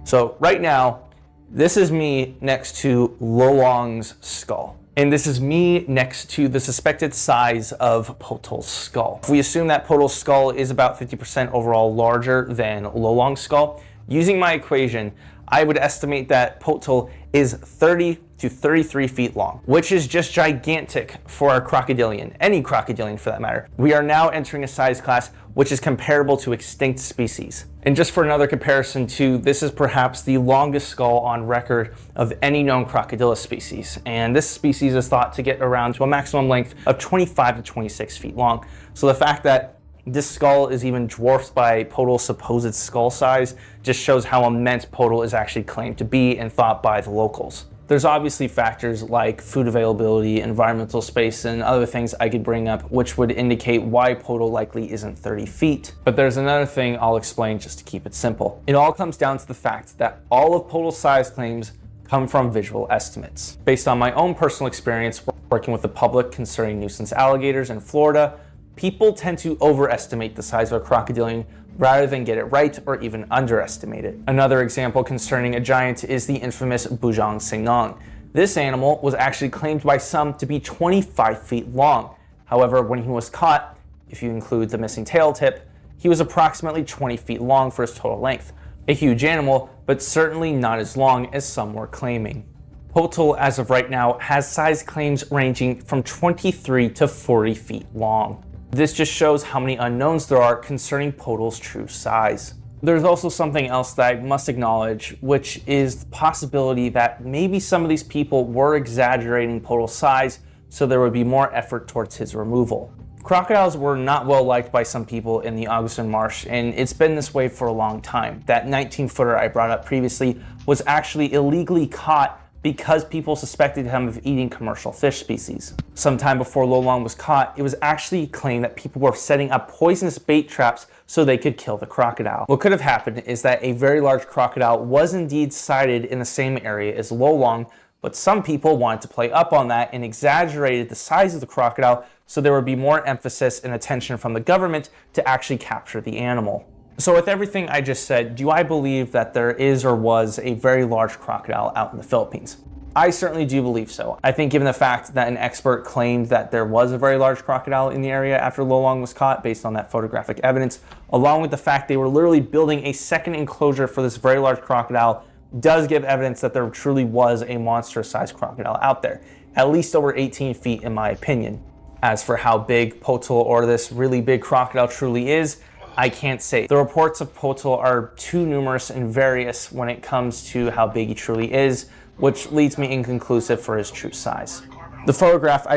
So right now, this is me next to Lolong's skull. And this is me next to the suspected size of Potol's skull. If we assume that Potol's skull is about 50% overall larger than Lolong's skull, using my equation, I would estimate that Potol is 30 to 33 feet long, which is just gigantic for a crocodilian, any crocodilian for that matter. We are now entering a size class which is comparable to extinct species. And just for another comparison too, this is perhaps the longest skull on record of any known Crocodylus species. And this species is thought to get around to a maximum length of 25 to 26 feet long. So the fact that this skull is even dwarfed by Potol's supposed skull size just shows how immense Potol is actually claimed to be and thought by the locals. There's obviously factors like food availability, environmental space, and other things I could bring up which would indicate why Potol likely isn't 30 feet. But there's another thing I'll explain just to keep it simple. It all comes down to the fact that all of Potol's size claims come from visual estimates. Based on my own personal experience working with the public concerning nuisance alligators in Florida, people tend to overestimate the size of a crocodilian rather than get it right or even underestimate it. Another example concerning a giant is the infamous Bujang-Senong. This animal was actually claimed by some to be 25 feet long. However, when he was caught, if you include the missing tail tip, he was approximately 20 feet long for his total length. A huge animal, but certainly not as long as some were claiming. Potol, as of right now, has size claims ranging from 23 to 40 feet long. This just shows how many unknowns there are concerning Potol's true size. There's also something else that I must acknowledge, which is the possibility that maybe some of these people were exaggerating Potol's size so there would be more effort towards his removal. Crocodiles were not well liked by some people in the Augustin Marsh, and it's been this way for a long time. That 19-footer I brought up previously was actually illegally caught because people suspected him of eating commercial fish species. Sometime before Lolong was caught, it was actually claimed that people were setting up poisonous bait traps so they could kill the crocodile. What could have happened is that a very large crocodile was indeed sighted in the same area as Lolong, but some people wanted to play up on that and exaggerated the size of the crocodile so there would be more emphasis and attention from the government to actually capture the animal. So with everything I just said, do I believe that there is or was a very large crocodile out in the Philippines? I certainly do believe so. I think given the fact that an expert claimed that there was a very large crocodile in the area after Lolong was caught based on that photographic evidence, along with the fact they were literally building a second enclosure for this very large crocodile, does give evidence that there truly was a monstrous-sized crocodile out there, at least over 18 feet in my opinion. As for how big Potol or this really big crocodile truly is, I can't say. The reports of Potol are too numerous and various when it comes to how big he truly is, which leads me inconclusive for his true size. The photograph I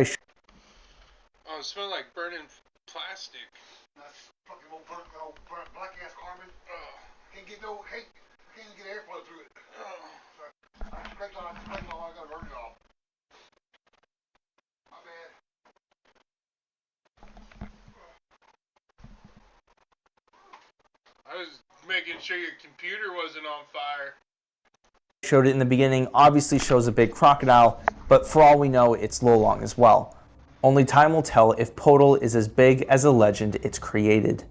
Oh, it smells like burning plastic. That's fucking old black ass carbon. Can't get no, hey, can't even get airflow through it. I scraped all, I got burn it off. My bad. I was making sure your computer wasn't on fire. showed it in the beginning obviously shows a big crocodile, but for all we know, it's Lolong as well. Only time will tell if Potol is as big as the legend it's created.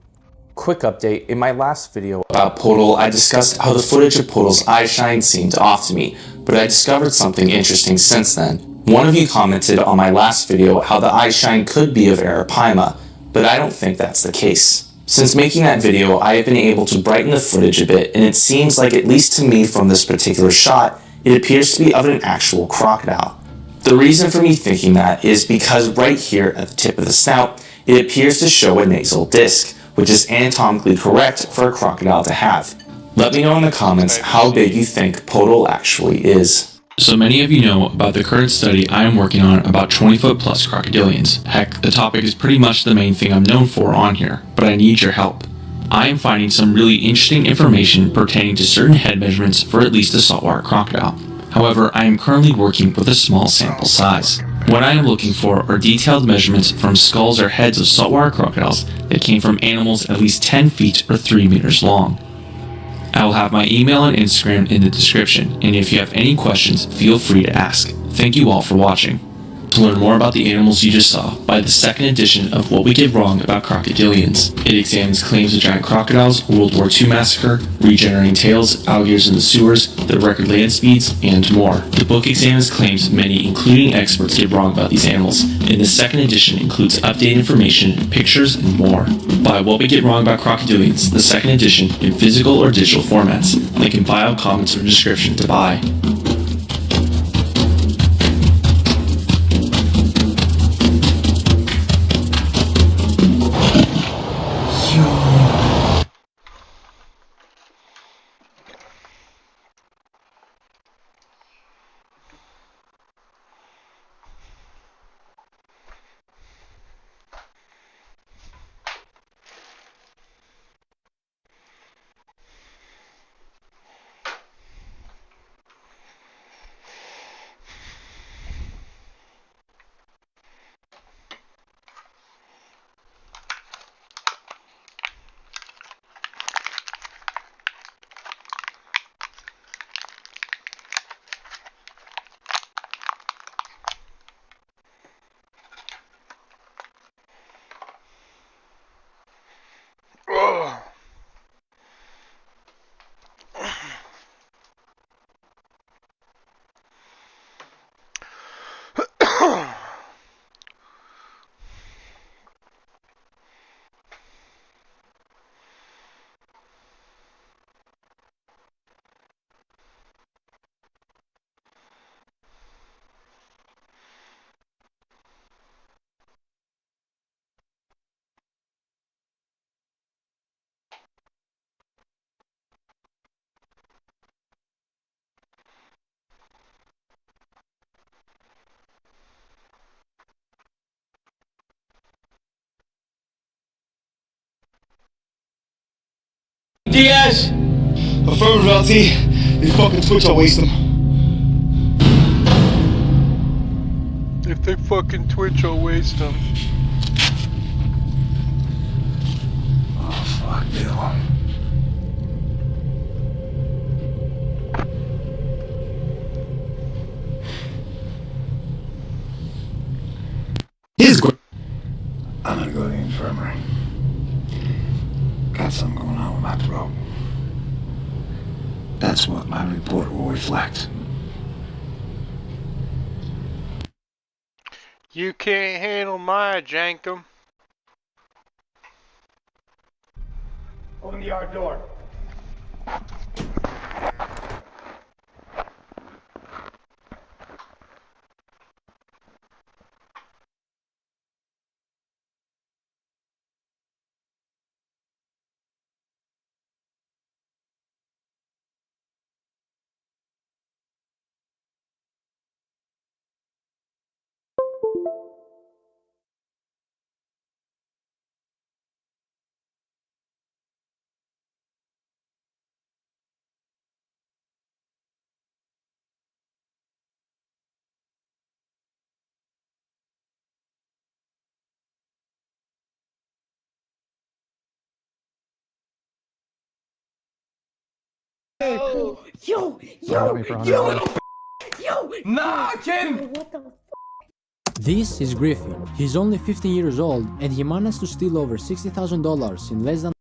Quick update, in my last video about Potol, I discussed how the footage of Potol's eye shine seemed off to me, but I discovered something interesting since then. One of you commented on my last video how the eye shine could be of Arapaima, but I don't think that's the case. Since making that video, I have been able to brighten the footage a bit, and it seems like, at least to me from this particular shot, it appears to be of an actual crocodile. The reason for me thinking that is because right here at the tip of the snout, it appears to show a nasal disc, which is anatomically correct for a crocodile to have. Let me know in the comments how big you think Potol actually is. So many of you know about the current study I am working on about 20-foot plus crocodilians. Heck, the topic is pretty much the main thing I'm known for on here, but I need your help. I am finding some really interesting information pertaining to certain head measurements for at least a saltwater crocodile. However, I am currently working with a small sample size. What I am looking for are detailed measurements from skulls or heads of saltwater crocodiles that came from animals at least 10 feet or 3 meters long. I will have my email and Instagram in the description, and if you have any questions, feel free to ask. Thank you all for watching. To learn more about the animals you just saw, buy the second edition of What We Get Wrong About Crocodilians. It examines claims of giant crocodiles, World War II massacre, regenerating tails, alligators in the sewers, the record land speeds, and more. The book examines claims many, including experts, get wrong about these animals, and the second edition includes updated information, pictures, and more. Buy What We Get Wrong About Crocodilians, the second edition, in physical or digital formats. Link in bio, comments, or description to buy. Diaz! Affirmative LT. They fucking Twitch, I'll waste them. If they fucking Twitch, I'll waste them. Oh, fuck, Bill. Here's great. got something going on with my throat. That's what my report will reflect. You can't handle my jankum. Open the yard door. Yo, nah, Ken! This is Griffin. He's only 15 years old and he managed to steal over $60,000 in less than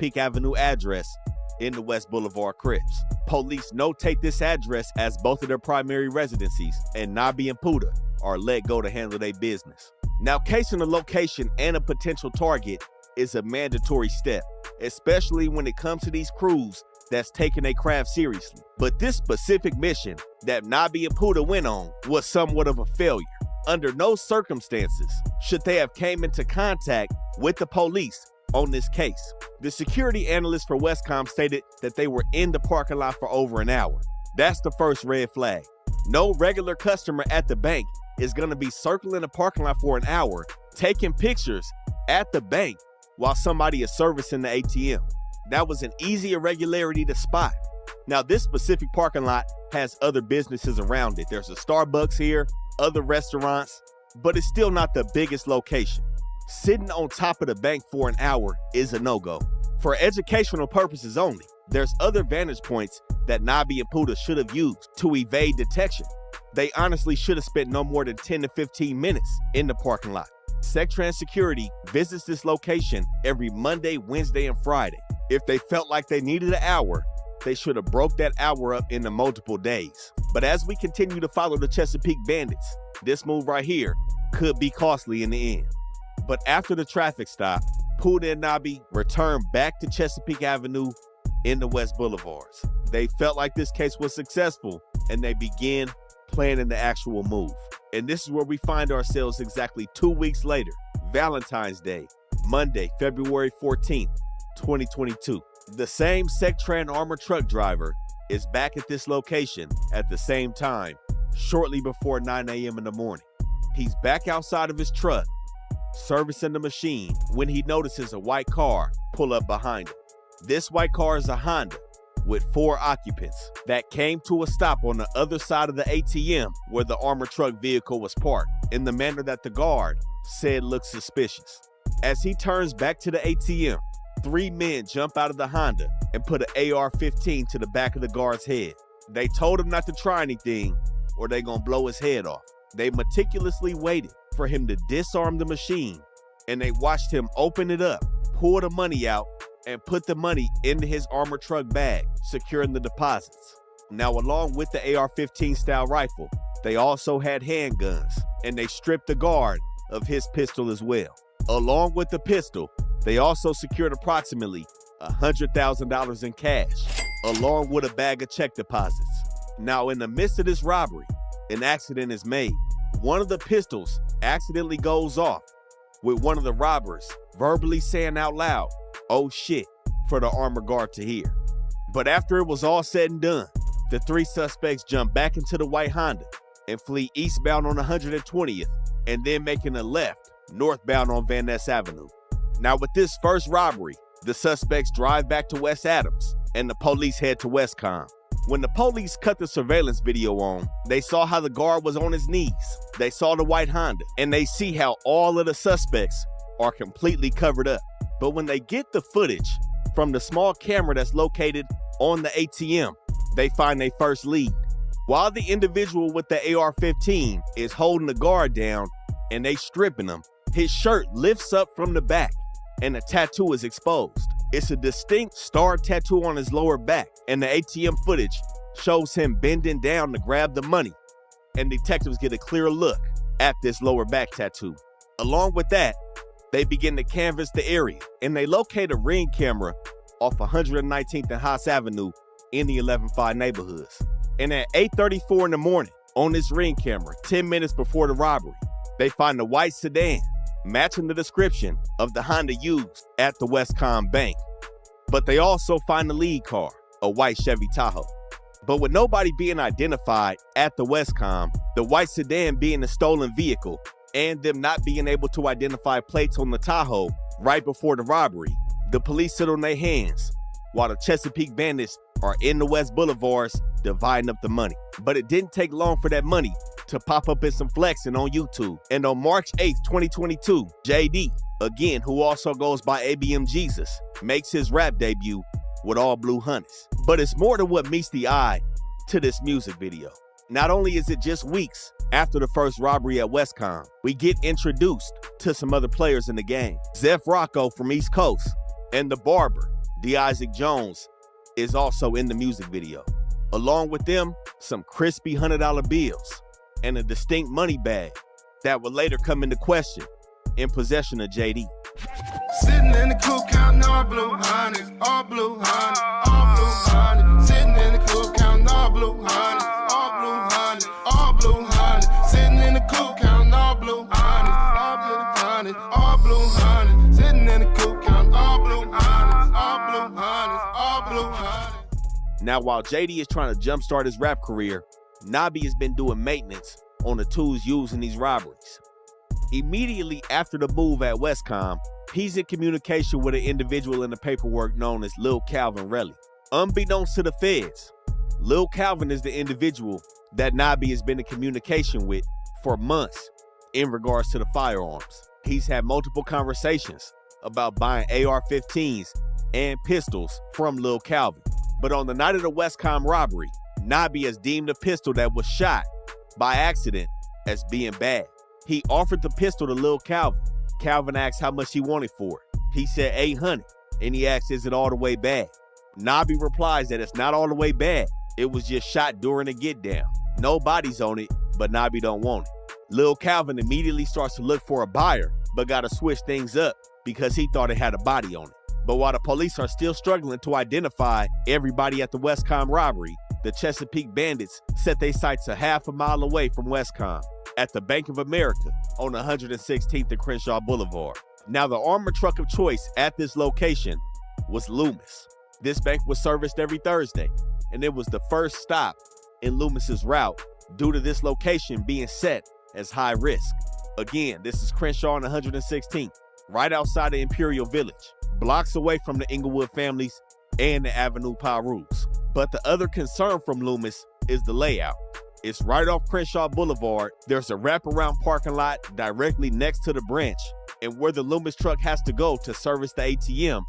Peak Avenue address in the West Boulevard Crips. Police notate this address as both of their primary residencies, and Nabi and Puda are let go to handle their business. Now, casing a location and a potential target is a mandatory step, especially when it comes to these crews that's taking their craft seriously. But this specific mission that Nabi and Puda went on was somewhat of a failure. Under no circumstances should they have came into contact with the police on this case. The security analyst for Westcom stated that they were in the parking lot for over an hour. That's the first red flag. No regular customer at the bank is going to be circling the parking lot for an hour, taking pictures at the bank while somebody is servicing the ATM. That was an easy irregularity to spot. Now, this specific parking lot has other businesses around it. There's a Starbucks here, other restaurants, but it's still not the biggest location. Sitting on top of the bank for an hour is a no-go. For educational purposes only, there's other vantage points that Nabi and Puda should have used to evade detection. They honestly should have spent no more than 10 to 15 minutes in the parking lot. SecTrans Security visits this location every Monday, Wednesday, and Friday. If they felt like they needed an hour, they should have broke that hour up into multiple days. But as we continue to follow the Chesapeake Bandits, this move right here could be costly in the end. But after the traffic stop, Puda and Nabi returned back to Chesapeake Avenue in the West Boulevards. They felt like this case was successful, and they began planning the actual move. And this is where we find ourselves exactly 2 weeks later, Valentine's Day, Monday, February 14th, 2022. The same SecTran armored truck driver is back at this location at the same time, shortly before 9 a.m. in the morning. He's back outside of his truck, servicing the machine, when he notices a white car pull up behind him. This white car is a Honda with 4 occupants that came to a stop on the other side of the ATM where the armored truck vehicle was parked, in the manner that the guard said looked suspicious. As he turns back to the ATM, 3 men jump out of the Honda and put an AR-15 to the back of the guard's head. They told him not to try anything or they gonna blow his head off. They meticulously waited for him to disarm the machine, and they watched him open it up, pull the money out, and put the money into his armored truck bag, securing the deposits. Now, along with the AR-15 style rifle, they also had handguns, and they stripped the guard of his pistol as well. Along with the pistol, they also secured approximately $100,000 in cash, along with a bag of check deposits. Now, in the midst of this robbery, an accident is made. One of the pistols accidentally goes off, with one of the robbers verbally saying out loud, "Oh shit," for the armored guard to hear. But after it was all said and done, the 3 suspects jump back into the white Honda and flee eastbound on 120th, and then making a left northbound on Van Ness Avenue. Now, with this first robbery, the suspects drive back to West Adams, and the police head to Westcom. When the police cut the surveillance video on, they saw how the guard was on his knees. They saw the white Honda, and they see how all of the suspects are completely covered up. But when they get the footage from the small camera that's located on the ATM, they find their first lead. While the individual with the AR-15 is holding the guard down and they stripping him, his shirt lifts up from the back and the tattoo is exposed. It's a distinct star tattoo on his lower back, and the ATM footage shows him bending down to grab the money, and detectives get a clear look at this lower back tattoo. Along with that, they begin to canvass the area, and they locate a Ring camera off 119th and Haas Avenue in the 11-5 neighborhoods. And at 8:34 in the morning, on this Ring camera, 10 minutes before the robbery, they find a white sedan matching the description of the Honda used at the Westcom Bank. But they also find the lead car, a white Chevy Tahoe. But with nobody being identified at the Westcom, the white sedan being a stolen vehicle, and them not being able to identify plates on the Tahoe right before the robbery, the police sit on their hands while the Chesapeake bandits are in the West Boulevards dividing up the money. But it didn't take long for that money to pop up in some flexing on YouTube. And on March 8th, 2022, JD, again, who also goes by ABM Jesus, makes his rap debut with All Blue Hunnids. But it's more than what meets the eye to this music video. Not only is it just weeks after the first robbery at Westcom, we get introduced to some other players in the game. Zeph Rocco from East Coast and the barber, D. Isaac Jones, is also in the music video. Along with them, some crispy $100 bills and a distinct money bag that would later come into question in possession of JD. Sitting in the coop counting all blue hundreds, all blue hundreds, all blue hundreds. Sitting in the coop counting all blue hundreds, all blue hundreds, all blue hundreds. Sitting in the coop counting all blue hundreds, all blue hundreds, all blue hundreds. Sitting in the coop counting all blue hundreds, all blue hundreds, all blue hundreds. Now, while JD is trying to jumpstart his rap career, Nobby has been doing maintenance on the tools used in these robberies. Immediately after the move at Westcom, he's in communication with an individual in the paperwork known as Lil Calvin Relly. Unbeknownst to the feds, Lil Calvin is the individual that Nobby has been in communication with for months in regards to the firearms. He's had multiple conversations about buying AR-15s and pistols from Lil Calvin. But on the night of the Westcom robbery, Nobby has deemed the pistol that was shot by accident as being bad. He offered the pistol to Lil Calvin. Calvin asked how much he wanted for it. He said $800, and he asked, is it all the way bad? Nobby replies that it's not all the way bad. It was just shot during a get down. No bodies on it, but Nobby don't want it. Lil Calvin immediately starts to look for a buyer, but gotta switch things up because he thought it had a body on it. But while the police are still struggling to identify everybody at the Westcom robbery, the Chesapeake bandits set their sights a half a mile away from Westcom at the Bank of America on 116th and Crenshaw Boulevard. Now, the armored truck of choice at this location was Loomis. This bank was serviced every Thursday, and it was the first stop in Loomis's route due to this location being set as high risk. Again, this is Crenshaw on 116th, right outside of Imperial Village, blocks away from the Inglewood families and the Avenue Parus. But the other concern from Loomis is the layout. It's right off Crenshaw Boulevard. There's a wraparound parking lot directly next to the branch, and where the Loomis truck has to go to service the ATM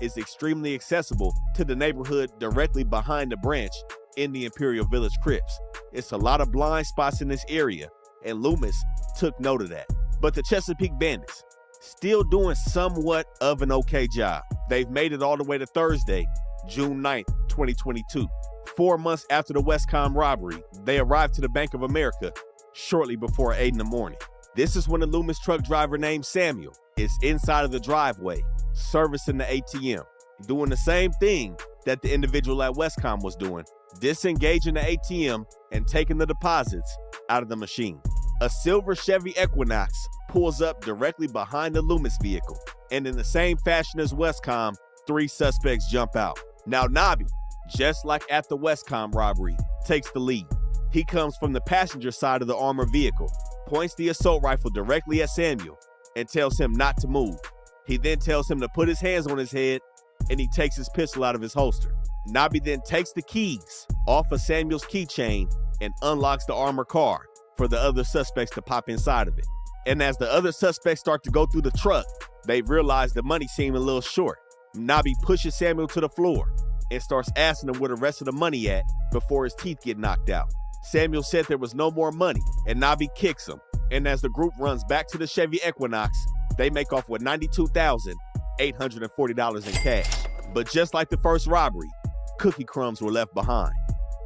is extremely accessible to the neighborhood directly behind the branch in the Imperial Village Crips. It's a lot of blind spots in this area, and Loomis took note of that. But the Chesapeake bandits, still doing somewhat of an okay job. They've made it all the way to Thursday, June 9th, 2022. 4 months after the Westcom robbery, they arrived to the Bank of America shortly before 8 in the morning. This is when the Loomis truck driver named Samuel is inside of the driveway, servicing the ATM, doing the same thing that the individual at Westcom was doing, disengaging the ATM and taking the deposits out of the machine. A silver Chevy Equinox pulls up directly behind the Loomis vehicle, and in the same fashion as Westcom, 3 suspects jump out. Now, Nobby, just like at the Westcom robbery, takes the lead. He comes from the passenger side of the armored vehicle, points the assault rifle directly at Samuel, and tells him not to move. He then tells him to put his hands on his head, and he takes his pistol out of his holster. Nabi then takes the keys off of Samuel's keychain and unlocks the armored car for the other suspects to pop inside of it. And as the other suspects start to go through the truck, they realize the money seemed a little short. Nabi pushes Samuel to the floor and starts asking him where the rest of the money at before his teeth get knocked out. Samuel said there was no more money, and Nabi kicks him. And as the group runs back to the Chevy Equinox, they make off with $92,840 in cash. But just like the first robbery, cookie crumbs were left behind.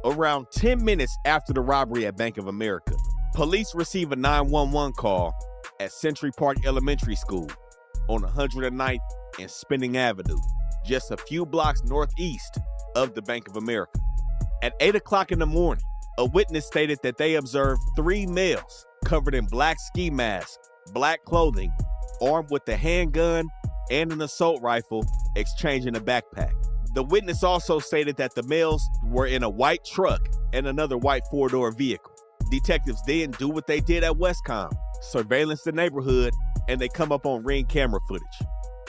Around 10 minutes after the robbery at Bank of America, police receive a 911 call at Century Park Elementary School on 109th and Spinning Avenue, just a few blocks northeast of the Bank of America. At 8 o'clock in the morning, a witness stated that they observed 3 males covered in black ski masks, black clothing, armed with a handgun and an assault rifle, exchanging a backpack. The witness also stated that the males were in a white truck and another white 4-door vehicle. Detectives then do what they did at Westcom, surveillance the neighborhood, and they come up on Ring camera footage.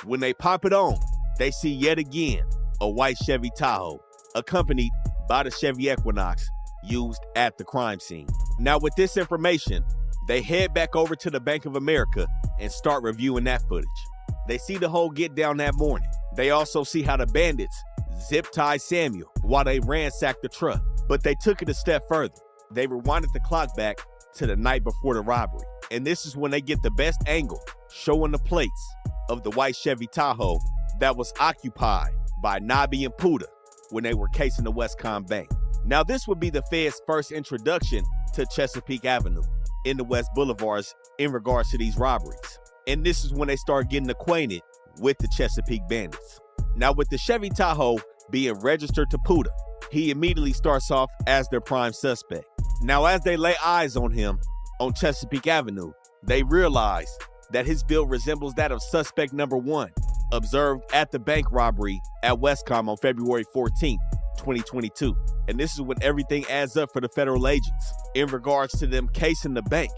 When they pop it on, they see yet again a white Chevy Tahoe, accompanied by the Chevy Equinox used at the crime scene. Now with this information, they head back over to the Bank of America and start reviewing that footage. They see the whole get down that morning. They also see how the bandits zip-tied Samuel while they ransacked the truck. But they took it a step further. They rewinded the clock back to the night before the robbery. And this is when they get the best angle, showing the plates of the white Chevy Tahoe that was occupied by Nabi and Puda when they were casing the Westcom Bank. Now this would be the Fed's first introduction to Chesapeake Avenue in the West Boulevards in regards to these robberies. And this is when they start getting acquainted with the Chesapeake bandits. Now with the Chevy Tahoe being registered to Puda, he immediately starts off as their prime suspect. Now as they lay eyes on him on Chesapeake Avenue, they realize that his build resembles that of suspect number 1, observed at the bank robbery at Westcom on February 14th, 2022. And this is when everything adds up for the federal agents in regards to them casing the bank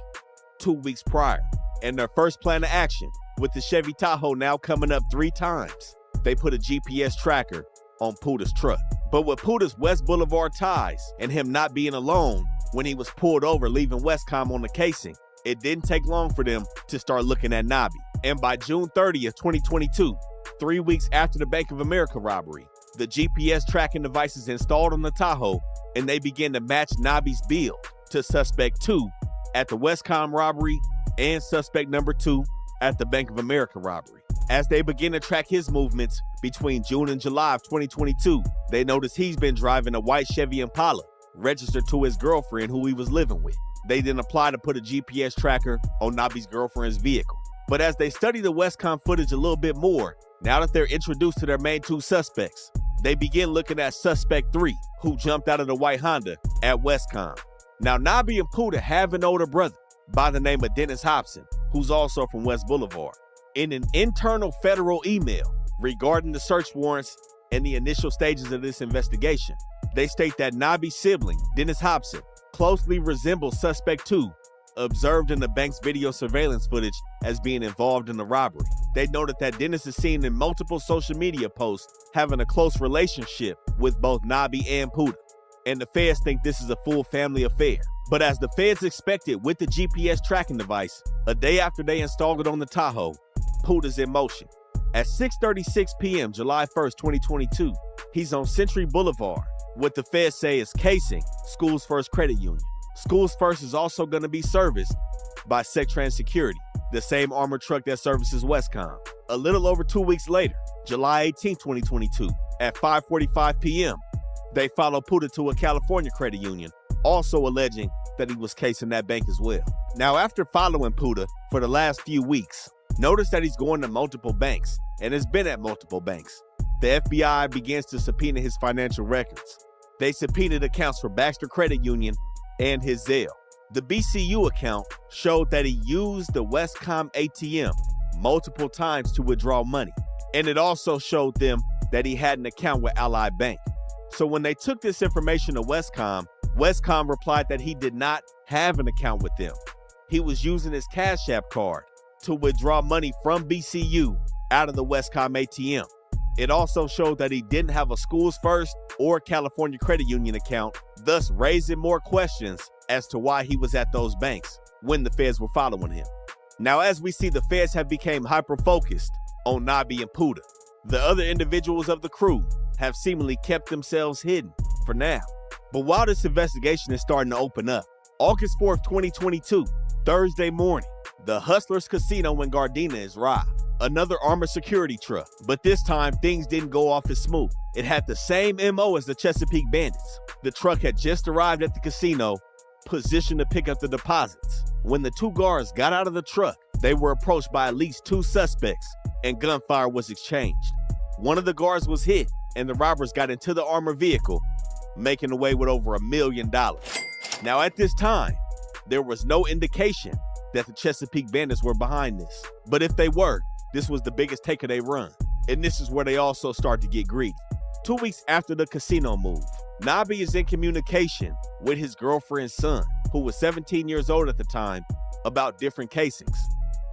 2 weeks prior. And their first plan of action, with the Chevy Tahoe now coming up 3 times, they put a GPS tracker on Puda's truck. But with Puda's West Boulevard ties and him not being alone when he was pulled over leaving Westcom on the casing, it didn't take long for them to start looking at Nabi. And by June 30th, 2022, 3 weeks after the Bank of America robbery, the GPS tracking devices installed on the Tahoe, and they began to match Nabi's build to suspect 2 at the Westcom robbery and suspect number 2 at the Bank of America robbery. As they begin to track his movements between June and July of 2022, they notice he's been driving a white Chevy Impala registered to his girlfriend who he was living with. They then apply to put a GPS tracker on Nabi's girlfriend's vehicle. But as they study the Westcom footage a little bit more, now that they're introduced to their main 2 suspects, they begin looking at suspect 3, who jumped out of the white Honda at Westcom. Now Nabi and Puda have an older brother by the name of Dennis Hobson, who's also from West Boulevard. In an internal federal email regarding the search warrants and the initial stages of this investigation, they state that Nabi's sibling, Dennis Hobson, closely resembles suspect 2, observed in the bank's video surveillance footage as being involved in the robbery. They noted that Dennis is seen in multiple social media posts having a close relationship with both Nabi and Puda. And the feds think this is a full family affair. But as the feds expected with the GPS tracking device, a day after they installed it on the Tahoe, Puda's in motion. At 6:36 p.m. July 1st, 2022, he's on Century Boulevard, what the feds say is casing School's First Credit Union. School's First is also going to be serviced by Sectrans Security, the same armored truck that services Westcom. A little over 2 weeks later, July 18, 2022, at 5:45 p.m., they follow Puda to a California credit union, also alleging that he was casing that bank as well. Now, after following Puda for the last few weeks, notice that he's going to multiple banks and has been at multiple banks. The FBI begins to subpoena his financial records. They subpoenaed accounts for Baxter Credit Union and his Zelle. The BCU account showed that he used the Westcom ATM multiple times to withdraw money. And it also showed them that he had an account with Ally Bank. So when they took this information to Westcom, Westcom replied that he did not have an account with them. He was using his Cash App card to withdraw money from BCU out of the Westcom ATM. It also showed that he didn't have a Schools First or California Credit Union account, thus raising more questions as to why he was at those banks when the feds were following him. Now, as we see, the feds have become hyper-focused on Nabi and Puda. The other individuals of the crew have seemingly kept themselves hidden for now. But while this investigation is starting to open up, August 4th, 2022, Thursday morning, the Hustlers Casino in Gardena is robbed. Another armored security truck, but this time things didn't go off as smooth. It had the same MO as the Chesapeake Bandits. The truck had just arrived at the casino, positioned to pick up the deposits. When the two guards got out of the truck, they were approached by at least two suspects, and gunfire was exchanged. One of the guards was hit, and the robbers got into the armored vehicle, making away with over $1 million. Now, at this time, there was no indication that the Chesapeake Bandits were behind this. But if they were, this was the biggest take of their run. And this is where they also start to get greedy. 2 weeks after the casino move, Nabi is in communication with his girlfriend's son, who was 17 years old at the time, about different casings.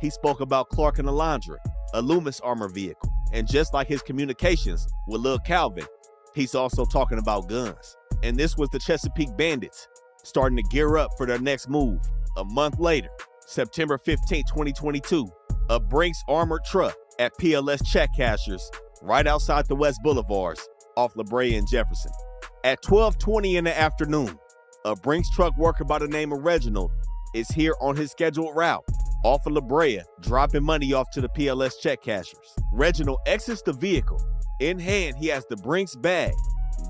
He spoke about Clark and Alondra, a Loomis armor vehicle. And just like his communications with Lil Calvin, he's also talking about guns. And this was the Chesapeake Bandits starting to gear up for their next move. A month later, September 15, 2022, a Brinks armored truck at PLS check cashers right outside the West Boulevards off La Brea and Jefferson. At 12:20 in the afternoon, a Brinks truck worker by the name of Reginald is here on his scheduled route off of La Brea, dropping money off to the PLS check cashers. Reginald exits the vehicle. In hand, he has the Brinks bag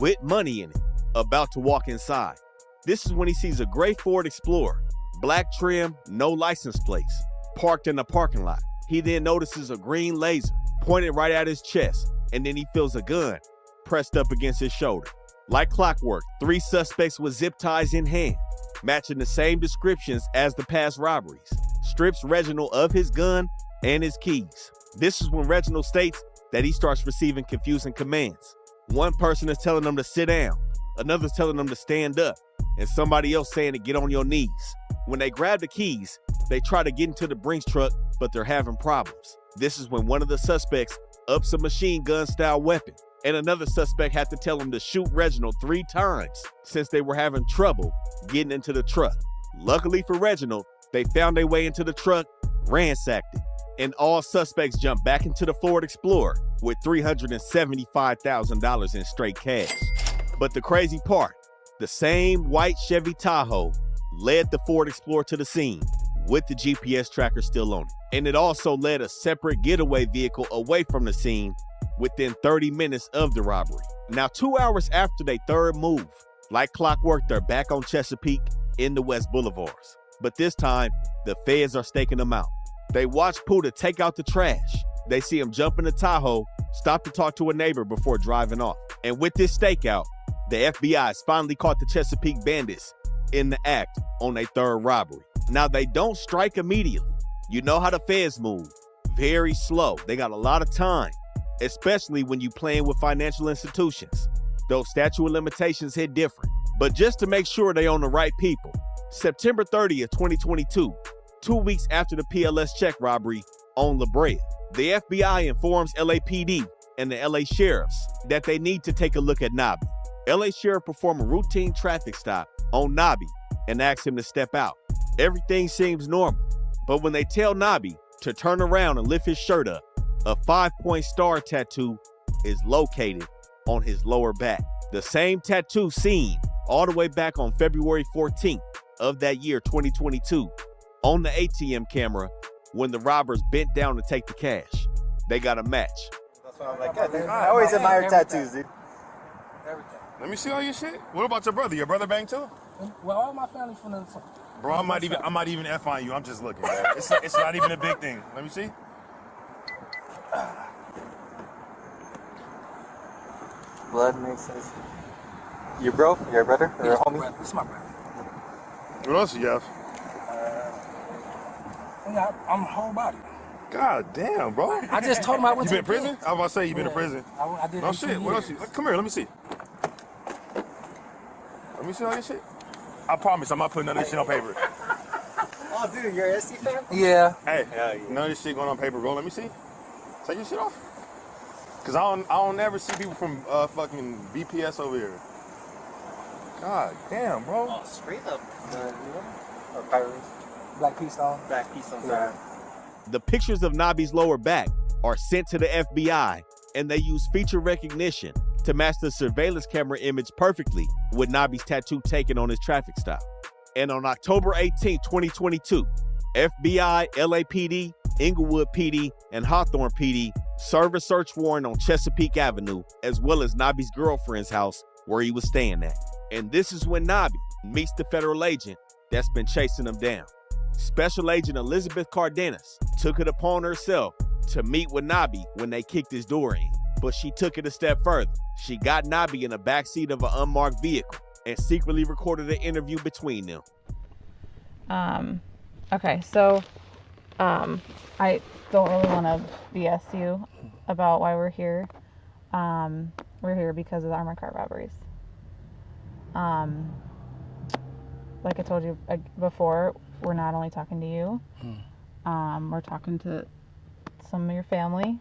with money in it, about to walk inside. This is when he sees a gray Ford Explorer, black trim, no license plates, parked in the parking lot. He then notices a green laser pointed right at his chest, and then he feels a gun pressed up against his shoulder. Like clockwork, 3 suspects with zip ties in hand, matching the same descriptions as the past robberies, strips Reginald of his gun and his keys. This is when Reginald states that he starts receiving confusing commands. One person is telling him to sit down, another's telling him to stand up, and somebody else saying to get on your knees. When they grab the keys, they try to get into the Brinks truck, but they're having problems. This is when one of the suspects ups a machine gun style weapon, and another suspect had to tell him to shoot Reginald 3 times since they were having trouble getting into the truck. Luckily for Reginald, they found their way into the truck, ransacked it, and all suspects jumped back into the Ford Explorer with $375,000 in straight cash. But the crazy part, the same white Chevy Tahoe led the Ford Explorer to the scene with the GPS tracker still on it. And it also led a separate getaway vehicle away from the scene within 30 minutes of the robbery. Now, 2 hours after their third move, like clockwork, they're back on Chesapeake in the West Boulevards. But this time, the feds are staking them out. They watch Puda take out the trash. They see him jump in the Tahoe, stop to talk to a neighbor before driving off. And with this stakeout, the FBI has finally caught the Chesapeake Bandits in the act on their third robbery. Now, they don't strike immediately. You know how the feds move. Very slow. They got a lot of time, especially when you playing with financial institutions. Those statute of limitations hit different. But just to make sure they on the right people, September 30th, 2022, 2 weeks after the PLS check robbery on La Brea, the FBI informs LAPD and the LA sheriffs that they need to take a look at Nabi. LA sheriff performed a routine traffic stop on Nabi and asked him to step out. Everything seems normal, but when they tell Nabi to turn around and lift his shirt up, a 5-point star tattoo is located on his lower back. The same tattoo seen all the way back on February 14th of that year, 2022, on the ATM camera when the robbers bent down to take the cash. They got a match. That's why I'm like, God, I always admire tattoos, dude. Everything. Let me see all your shit. What about your brother? Your brother bang too? Well, all my family from the. Bro, I might even F on you. I'm just looking, man. It's not even a big thing. Let me see. Blood makes sense. You bro? Your brother? Or Yes, homie? brother. This is my brother. What else you have? I'm whole body. God damn, bro. I just told him I went You to been in prison? I was about to say you been in prison. I did. No 18 shit. What else? years. Come here. Let me see. Let me see all your shit. I promise I'm not putting none of this shit on paper. Oh, dude, you're an SC fan? Yeah. Hey, none of this shit going on paper, bro. Let me see. Take your shit off. Cause I don't ever see people from fucking BPS over here. God damn, bro. Oh, straight up. Or pirates. Black Peace Stone. Black Peace Stone. Yeah. The pictures of Nabi's lower back are sent to the FBI, and they use feature recognition to match the surveillance camera image perfectly with Nabi's tattoo taken on his traffic stop. And on October 18, 2022, FBI, LAPD, Inglewood PD, and Hawthorne PD serve a search warrant on Chesapeake Avenue, as well as Nabi's girlfriend's house where he was staying at. And this is when Nabi meets the federal agent that's been chasing him down. Special Agent Elizabeth Cardenas took it upon herself to meet with Nabi when they kicked his door in. But she took it a step further. She got Nabi in the backseat of an unmarked vehicle and secretly recorded an interview between them. Okay, so I don't really want to BS you about why we're here. We're here because of the armored car robberies. Like I told you before, we're not only talking to you, we're talking to some of your family,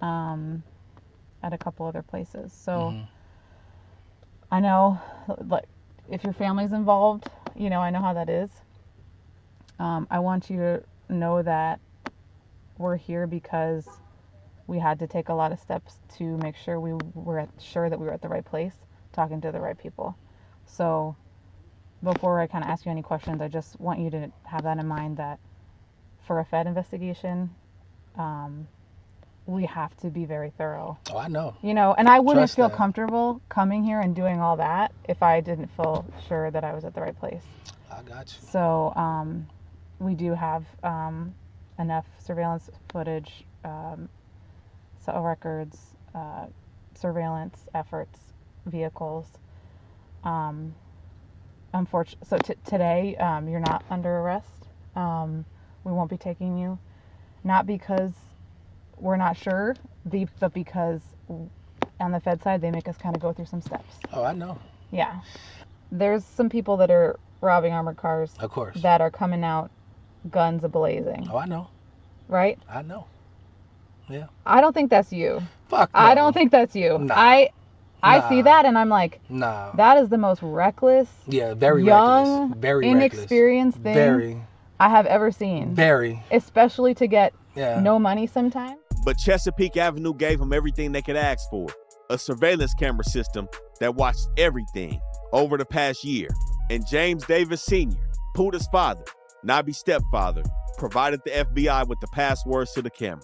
at a couple other places. So I know, like, if your family's involved, you know, I know how that is. I want you to know that we're here because we had to take a lot of steps to make sure we were sure that we were at the right place, talking to the right people. So before I kind of ask you any questions, I just want you to have that in mind, that for a Fed investigation, we have to be very thorough. Oh, I know. You know, and I wouldn't Trust feel that. comfortable coming here and doing all that if I didn't feel sure that I was at the right place. I got you. So we do have enough surveillance footage, cell records, surveillance efforts, vehicles. Unfortunately, so today you're not under arrest. We won't be taking you, not because we're not sure, but because on the Fed side they make us kind of go through some steps. Oh, I know. Yeah, there's some people that are robbing armored cars. Of course. That are coming out guns a-blazing. Oh, I know. Right? I know. Yeah. I don't think that's you. Fuck no. I don't think that's you. Nah. I see that and I'm like, nah. That is the most reckless, very young, reckless. Very inexperienced reckless. thing I have ever seen. Very. Especially to get no money sometimes. But Chesapeake Avenue gave them everything they could ask for. A surveillance camera system that watched everything over the past year. And James Davis Sr., Puda's father, Nabi's stepfather, provided the FBI with the passwords to the camera.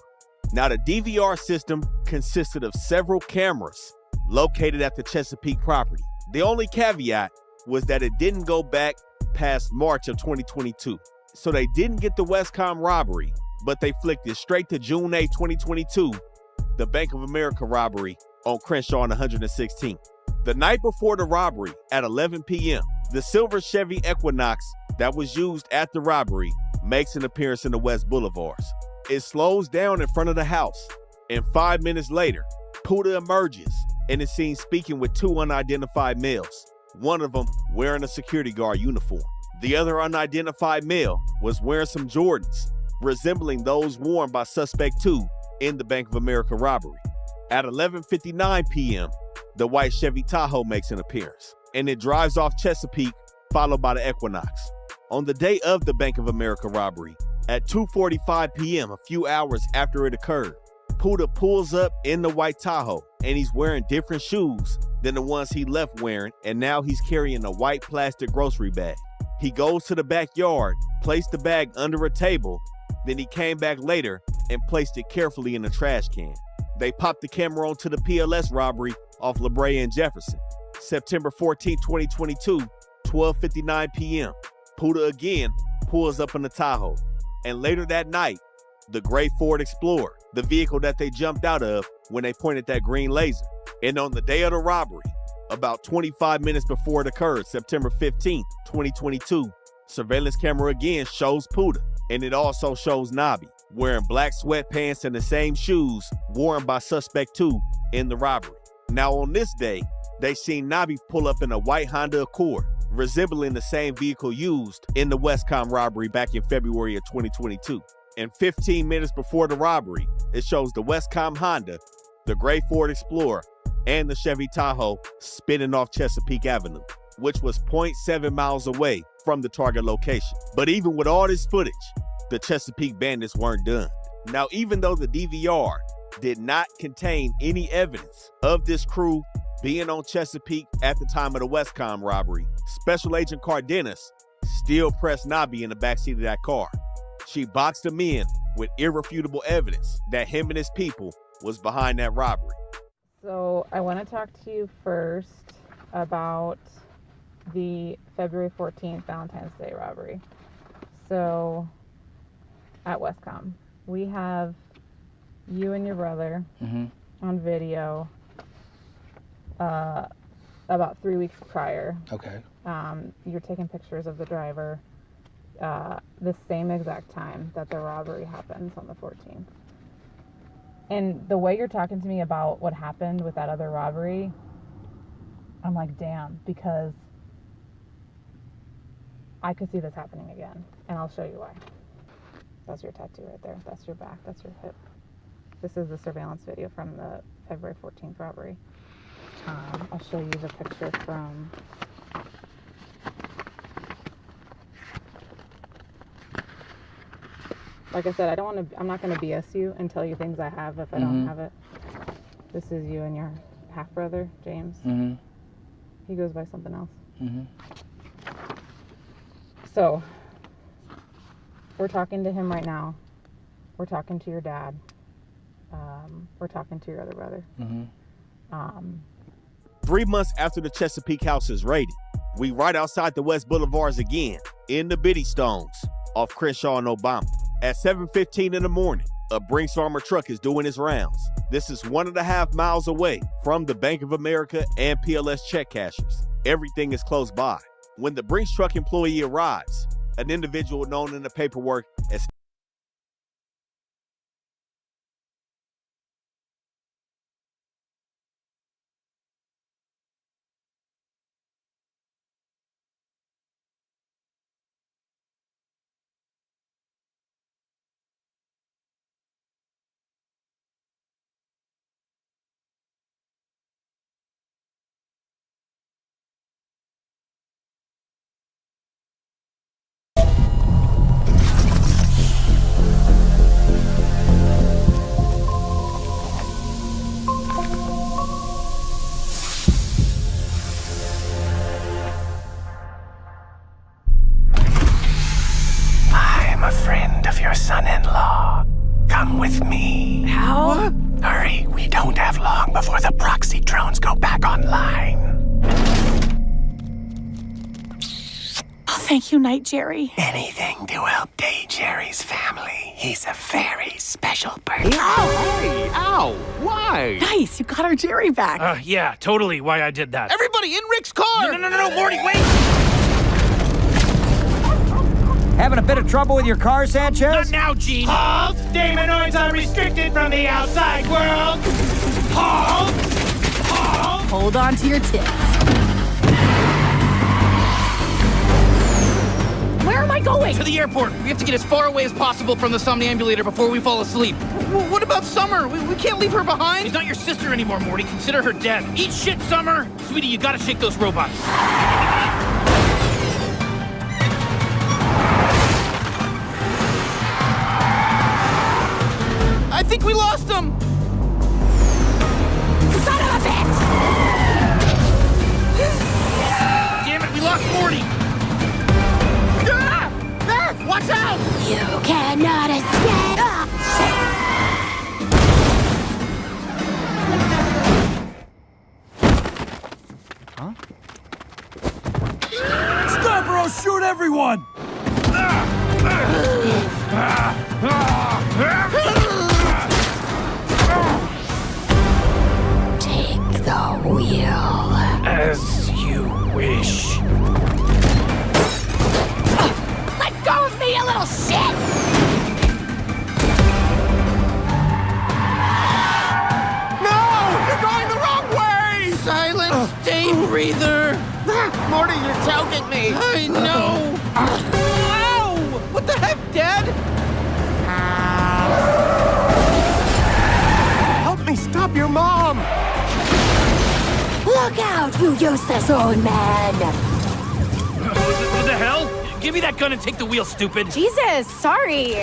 Now, the DVR system consisted of several cameras located at the Chesapeake property. The only caveat was that it didn't go back past March of 2022. So they didn't get the Westcom robbery, but they flicked it straight to June 8, 2022, the Bank of America robbery on Crenshaw and 116th. The night before the robbery at 11 p.m., the silver Chevy Equinox that was used at the robbery makes an appearance in the West Boulevards. It slows down in front of the house, and 5 minutes later, Puda emerges and is seen speaking with two unidentified males, one of them wearing a security guard uniform. The other unidentified male was wearing some Jordans, resembling those worn by Suspect 2 in the Bank of America robbery. At 11:59 p.m., the white Chevy Tahoe makes an appearance, and it drives off Chesapeake, followed by the Equinox. On the day of the Bank of America robbery, at 2:45 p.m., a few hours after it occurred, Puda pulls up in the white Tahoe, and he's wearing different shoes than the ones he left wearing, and now he's carrying a white plastic grocery bag. He goes to the backyard, placed the bag under a table, then he came back later and placed it carefully in a trash can. They popped the camera onto the PLS robbery off La Brea and Jefferson. September 14, 2022, 12:59 p.m. Puda again pulls up in the Tahoe. And later that night, the gray Ford Explorer, the vehicle that they jumped out of when they pointed that green laser. And on the day of the robbery, about 25 minutes before it occurred, September 15th, 2022, surveillance camera again shows Puda. And it also shows Nabi wearing black sweatpants and the same shoes worn by Suspect 2 in the robbery. Now on this day, they seen Nabi pull up in a white Honda Accord, resembling the same vehicle used in the Westcom robbery back in February of 2022. And 15 minutes before the robbery, it shows the Westcom Honda the gray Ford Explorer, and the Chevy Tahoe spinning off Chesapeake Avenue, which was 0.7 miles away from the target location. But even with all this footage, the Chesapeake bandits weren't done. Now, even though the DVR did not contain any evidence of this crew being on Chesapeake at the time of the Westcom robbery, Special Agent Cardenas still pressed Nobby in the backseat of that car. She boxed him in with irrefutable evidence that him and his people was behind that robbery. So I want to talk to you first about the February 14th Valentine's Day robbery. So at Westcom, we have you and your brother on video about 3 weeks prior. Okay. You're taking pictures of the driver the same exact time that the robbery happens on the 14th. And the way you're talking to me about what happened with that other robbery, I'm like, damn, because I could see this happening again. And I'll show you why. That's your tattoo right there. That's your back. That's your hip. This is the surveillance video from the February 14th robbery. I'll show you the picture from... Like I said, I'm not going to BS you and tell you things I have if I don't have it. This is you and your half-brother, James. He goes by something else. So, we're talking to him right now. We're talking to your dad. We're talking to your other brother. 3 months after the Chesapeake house is raided, we right outside the West Boulevards again, in the Biddy Stones, off Crenshaw and Obama. At 7:15 in the morning, a Brinks Farmer truck is doing its rounds. This is 1.5 miles away from the Bank of America and PLS check cashers. Everything is close by. When the Brinks truck employee arrives, an individual known in the paperwork as I'm a friend of your son-in-law. Come with me. How? Hurry, we don't have long before the proxy drones go back online. Oh, thank you, Night Jerry. Anything to help Day Jerry's family. He's a very special person. Ow! Hey, ow! Why? Nice, you got our Jerry back. Yeah, totally why I did that. Everybody in Rick's car! No, Morty, wait! Having a bit of trouble with your car, Sanchez? Not now, Gene! Halt! Daemanoids are restricted from the outside world! Halt! Halt! Hold on to your tits. Where am I going? To the airport. We have to get as far away as possible from the somnambulator before we fall asleep. What about Summer? We can't leave her behind. She's not your sister anymore, Morty. Consider her dead. Eat shit, Summer! Sweetie, you gotta shake those robots. I think we lost him! Son of a bitch! Damn it, we lost Morty! Ah! Beth, watch out! You cannot escape! Scarborough, shoot everyone! Take the wheel. As you wish. Let go of me, you little shit! No! You're going the wrong way! Silence, day breather! Morty, you're choking me! I know! Ow! What the heck, Dad? Help me stop your mom! Look out, you useless old man! What the hell? Give me that gun and take the wheel, stupid. Jesus, sorry.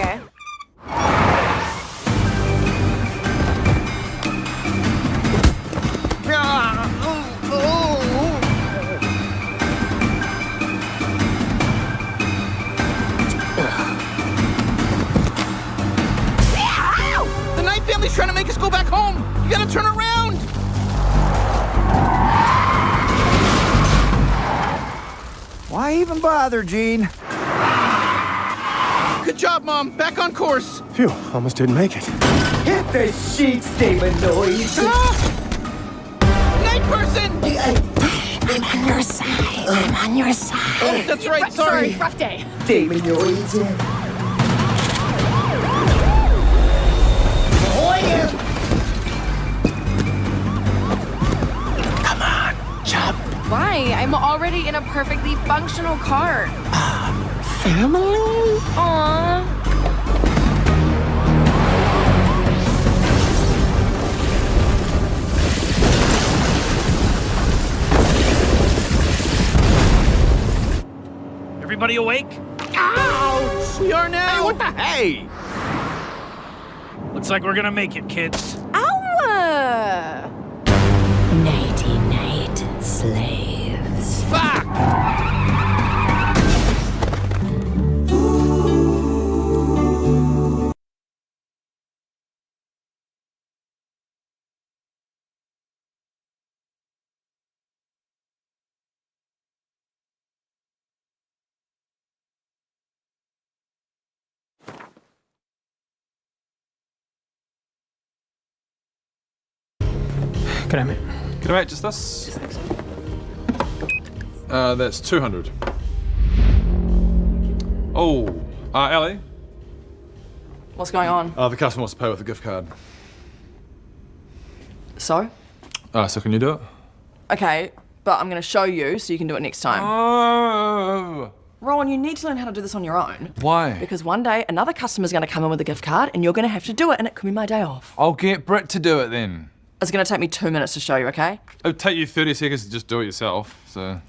The Knight family's trying to make us go back home. You gotta turn around. Why even bother, Gene? Good job, Mom. Back on course. Phew, almost didn't make it. Hit the sheets, Demonids! Night person! I'm on your side. I'm on your side. Oh, that's right. Sorry. Rough day. Demonids! Come on, jump. Why? I'm already in a perfectly functional car. Family? Aww. Everybody awake? Ouch! We are now. Hey, what the hey? Looks like we're gonna make it, kids. Ow! Nighty-night, slaves. Fuck! G'day, mate. G'day, mate. Just this? That's 200. Oh, Ali? What's going on? The customer wants to pay with a gift card. So? So can you do it? Okay, but I'm gonna show you so you can do it next time. Oh! Rowan, you need to learn how to do this on your own. Why? Because one day another customer's gonna come in with a gift card and you're gonna have to do it and it could be my day off. I'll get Britt to do it then. It's gonna take me 2 minutes to show you, okay? It'll take you 30 seconds to just do it yourself, so...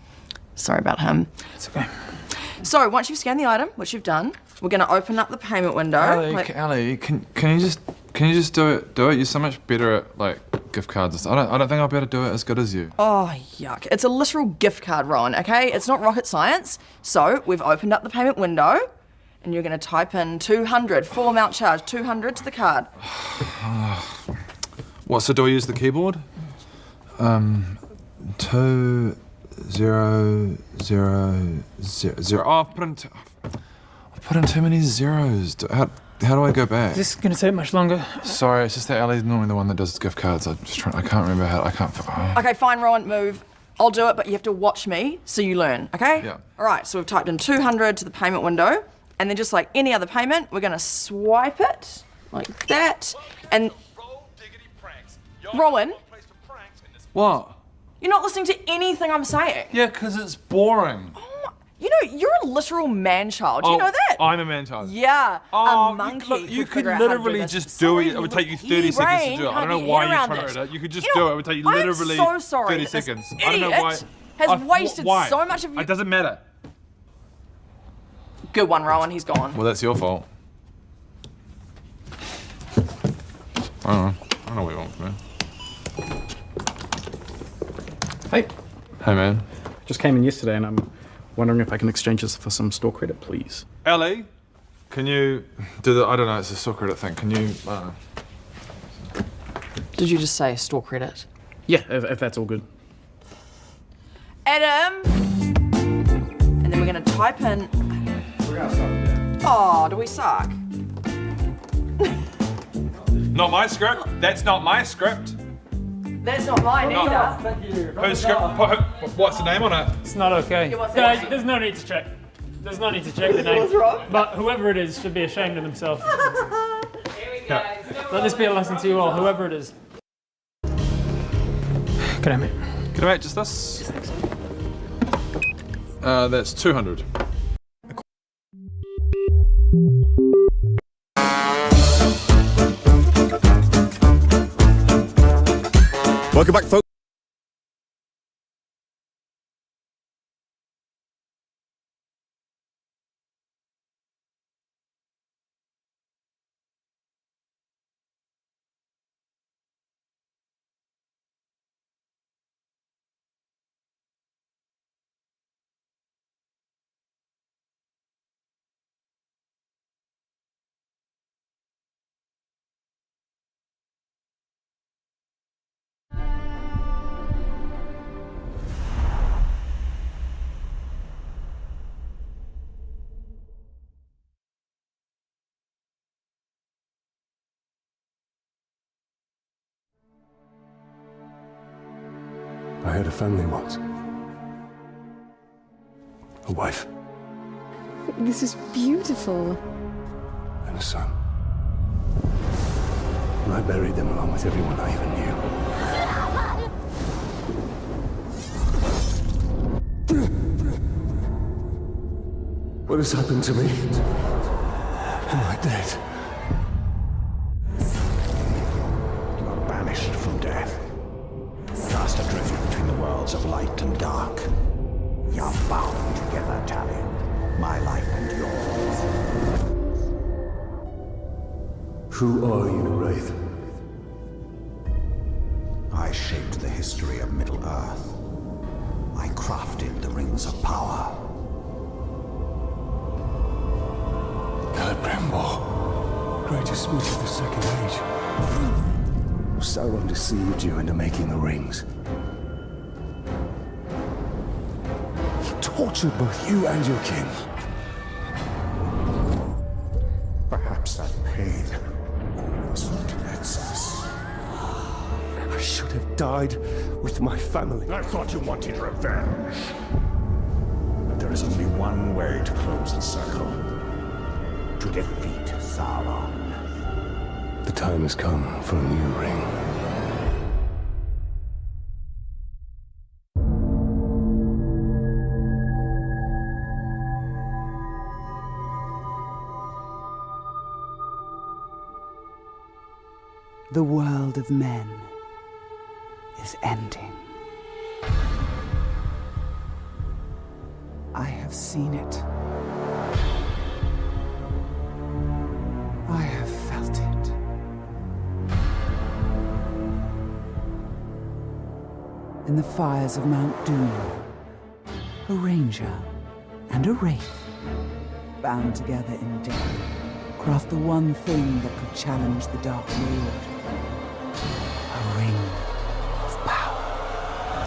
Sorry about him. It's okay. So, once you've scanned the item, which you've done, we're gonna open up the payment window. Ali, can you just do it? You're so much better at, like, gift cards and stuff. I don't think I'll be able to do it as good as you. Oh, yuck. It's a literal gift card, Rowan, okay? It's not rocket science. So, we've opened up the payment window, and you're gonna type in 200, full amount charge, 200 to the card. What, so do I use the keyboard? 2 0 0 0. Oh, I've put in too many zeros. How do I go back? Is this gonna take much longer? Sorry, it's just that Ali's normally the one that does gift cards. I can't remember how. Okay, fine, Rowan, move. I'll do it, but you have to watch me so you learn, okay? Yeah. All right, so we've typed in 200 to the payment window, and then just like any other payment, we're gonna swipe it like that, and Rowan, What? you're not listening to anything I'm saying. Yeah, because it's boring. You know, you're a literal man-child. Do you know that? I'm a man-child. Yeah, Oh, a monkey. Look, you could figure out how to do literally this. just do it. It would take you 30 seconds to do it. I don't know why you're trying to do it. You could just do it. It would take you literally I'm so sorry 30 that this seconds. I don't know why. idiot has wasted why? so much of your... It doesn't matter. Good one, Rowan. He's gone. Well, that's your fault. I don't know what you want from me. Hey. Hey, man. Just came in yesterday and I'm wondering if I can exchange this for some store credit, please. Ellie, can you do the, I don't know, it's a store credit thing. Can you, Did you just say store credit? Yeah, if that's all good. Adam! And then we're gonna type in... We're gonna start there. Oh, do we suck? Not my script. That's not my script. That's not mine either. Thank you. Whose script? What's the name on it? It's not okay. Yeah, what's it? There's no need to check. There's no need to check the name. What's wrong? But whoever it is should be ashamed of themselves. Let this be a lesson to you all, whoever it is. G'day, mate. G'day, mate. Just this? That's 200. Welcome back, folks. I had a family once. A wife This is beautiful. and a son. And I buried them along with everyone I even knew. What has happened to me? Am I dead? You are banished from death. Cast adrift between the worlds of light and dark. We are bound together, Talion. My life and yours. Who are you, Wraith? I shaped the history of Middle-earth. I crafted the Rings of Power. Celebrimbor, greatest smith of the Second Age. Sauron deceived you into making the rings. He tortured both you and your kin. Perhaps that pain was not in excess. I should have died with my family. I thought you wanted revenge. But there is only one way to close the circle. To defeat Sauron. The time has come for a new ring. The world of men is ending. I have seen it. I have felt it. In the fires of Mount Doom, a ranger and a wraith, bound together in death, craft the one thing that could challenge the Dark Lord. A ring of power.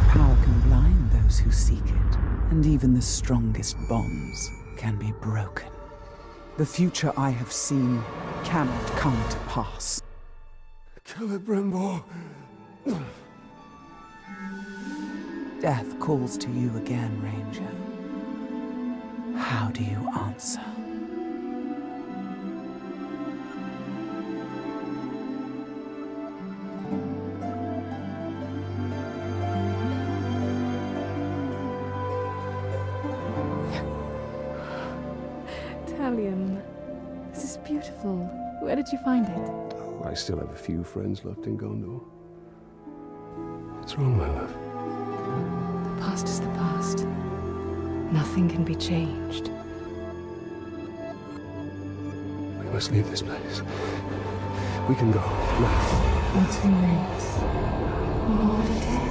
Power can blind those who seek it, and even the strongest bonds can be broken. The future I have seen cannot come to pass. Celebrimbor. Death calls to you again, Ranger. How do you answer? Talion, this is beautiful. Where did you find it? I still have a few friends left in Gondor. What's wrong, my love? The past is the past. Nothing can be changed. We must leave this place. We can go now. You're too late. You're already dead.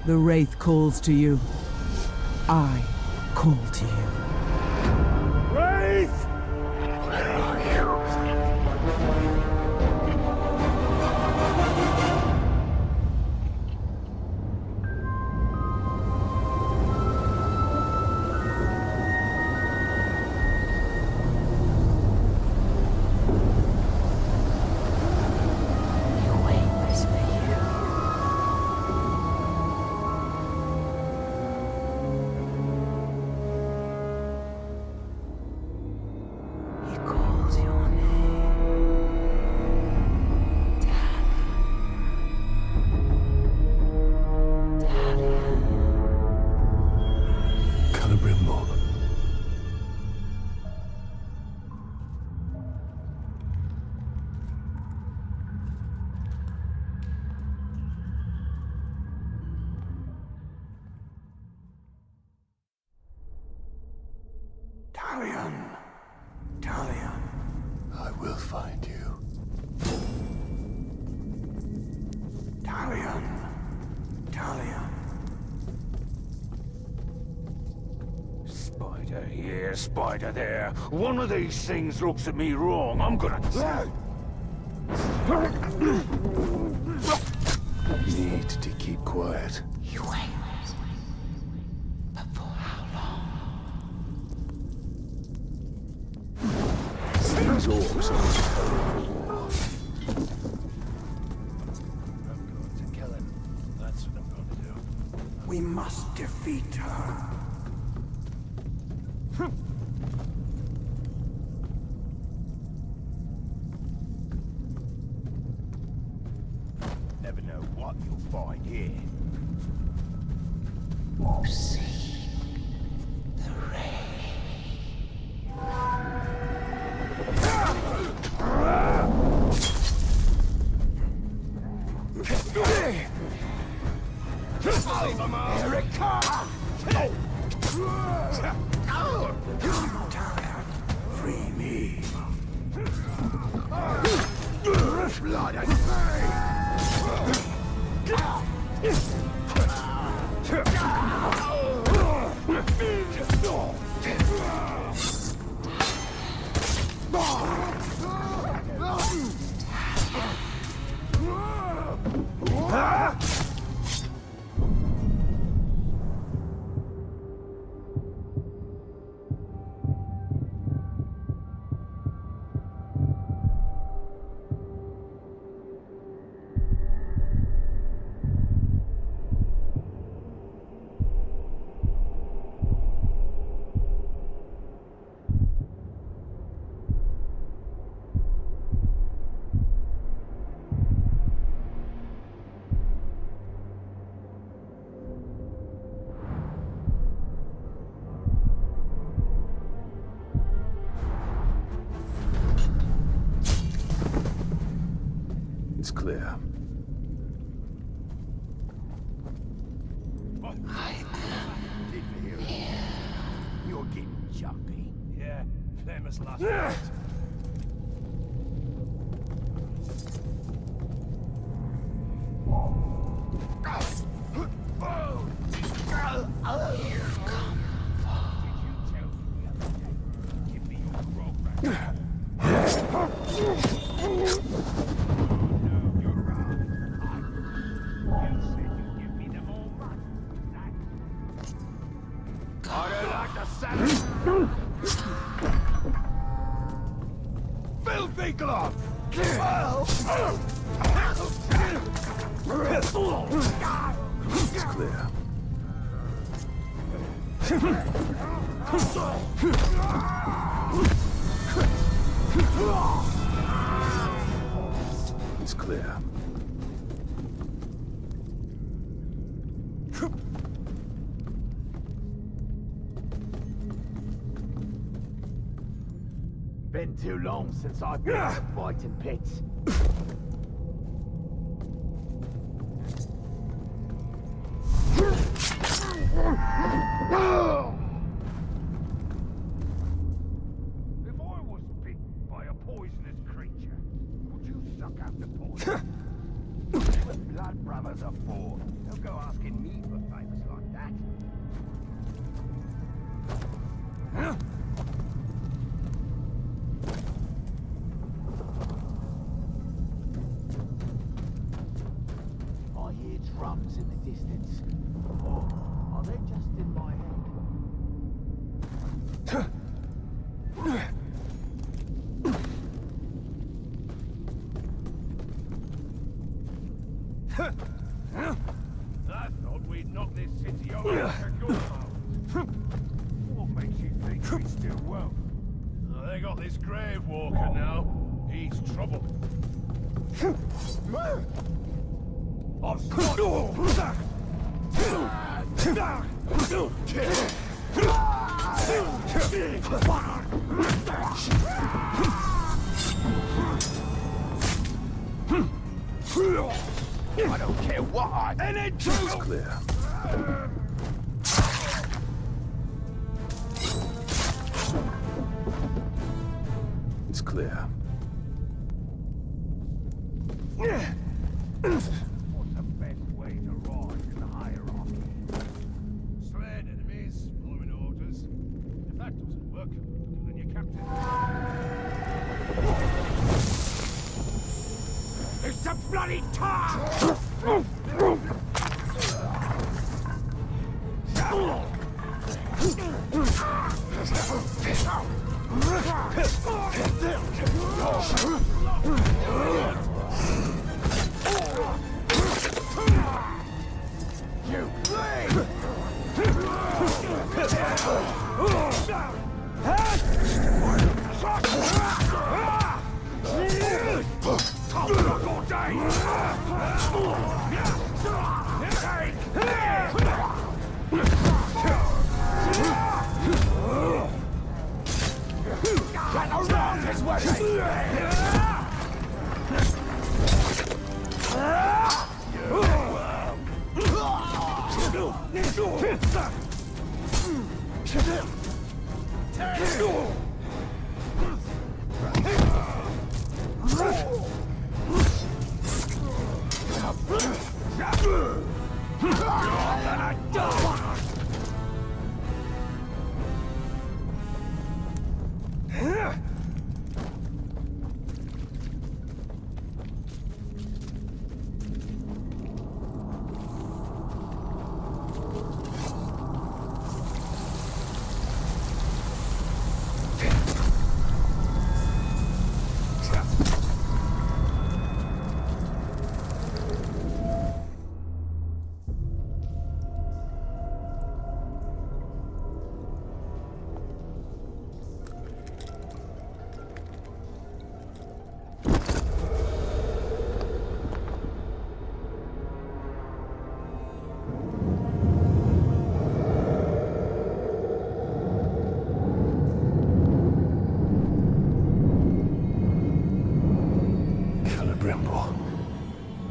The Wraith calls to you. I call to you. Wraith! Where are you? Celebrimbor. Talion. Talion. I will find you. Spider here, spider there. One of these things looks at me wrong, I'm gonna... You need to keep quiet. You wait. But for how long? These orcs are powerful. I'm going to kill him. That's what I'm going to do. We must defeat her. Never know what you'll find here. See the rain. Here it comes! Free me. Blood and pain! It's clear. You're getting jumpy. Yeah, famous last words. You've come far. Give me your program. Filthy glove! It's clear. It's clear. Been too long since I've been in the fighting pits. If I was bitten by a poisonous creature, would you suck out the poison? What blood brothers are for. Don't go asking me for favors like that. I hear drums in the distance. Or are they just in my head? I thought we'd knock this city over like a gunpowder. What makes you think we still won't? They got this grave walker now. He's trouble. I'll stop. I don't care what I... It's clear. It's clear. What's the best way to rise in the hierarchy? Slaying enemies, following orders. If that bloody tongue! You bleed! I'll block all day! Get around his way!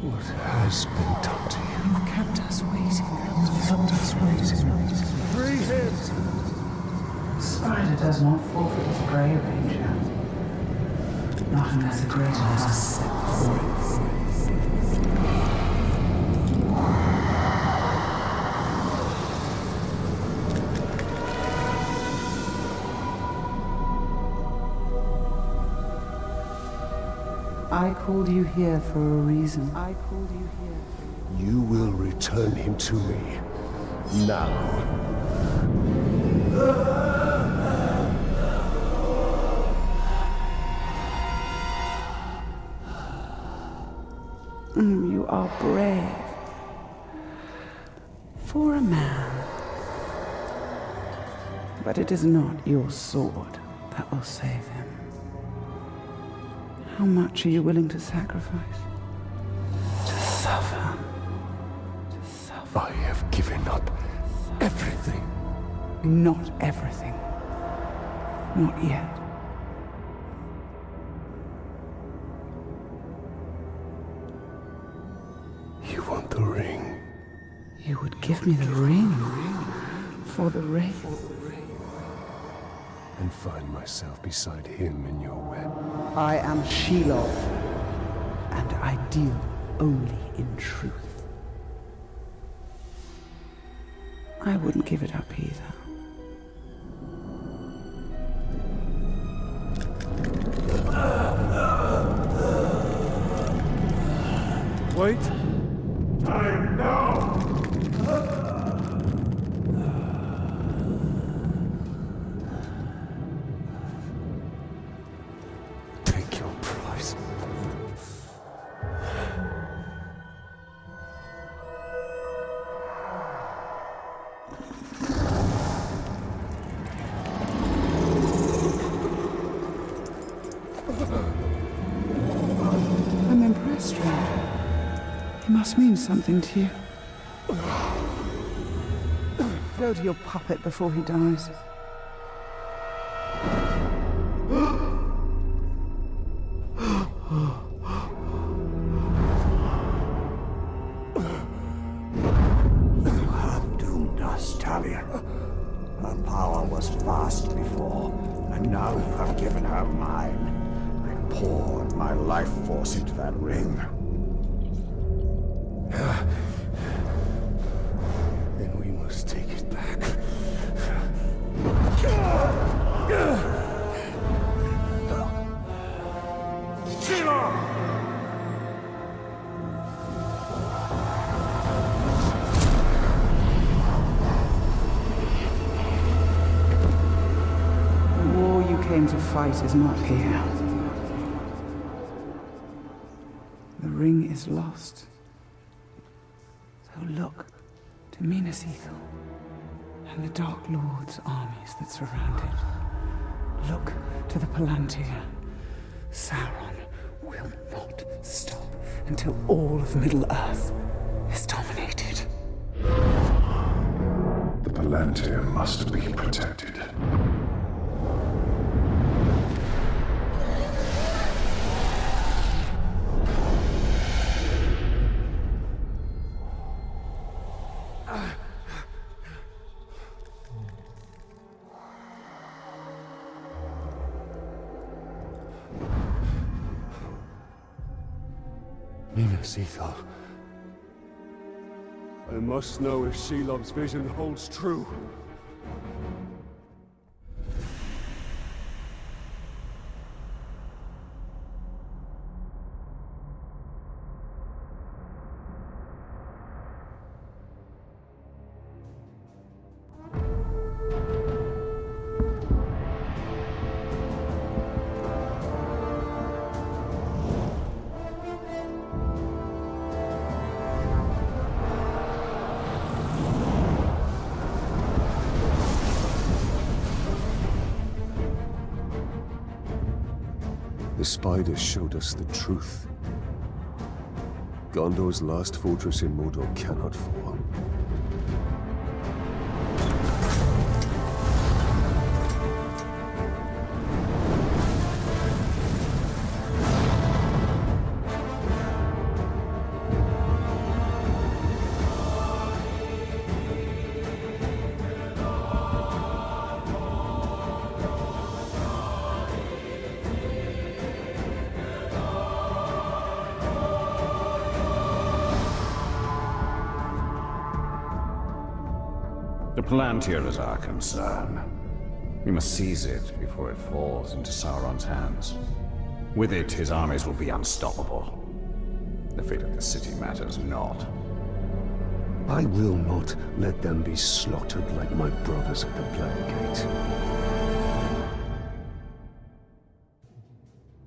What has been done to you? You've kept us waiting. Free him! Spider does not forfeit his prey, Ranger. Not unless a greater has set free. I called you here for a reason. You will return him to me. Now. You are brave. For a man. But it is not your sword that will save him. How much are you willing to sacrifice? To suffer. I have given up everything. Not everything. Not yet. You want the ring? You would give me the ring for the wraith. And find myself beside him in your web. I am Shelob, and I deal only in truth. I wouldn't give it up either. Wait. Time now! Take your price. I'm impressed, Stranger. He must mean something to you. Go to your puppet before he dies. You have doomed us, Talion. Her power was vast before, and now you have given her mine. I poured my life force into that ring. Then we must take it back. came to fight is not here. The ring is lost. So look to Minas Ithil and the Dark Lord's armies that surround it. Look to the Palantir. Sauron will not stop until all of Middle-earth is dominated. The Palantir must be protected. Minas Ithil. I must know if Shelob's vision holds true. The spiders showed us the truth. Gondor's last fortress in Mordor cannot fall. The Palantir is our concern. We must seize it before it falls into Sauron's hands. With it, his armies will be unstoppable. The fate of the city matters not. I will not let them be slaughtered like my brothers at the Black Gate.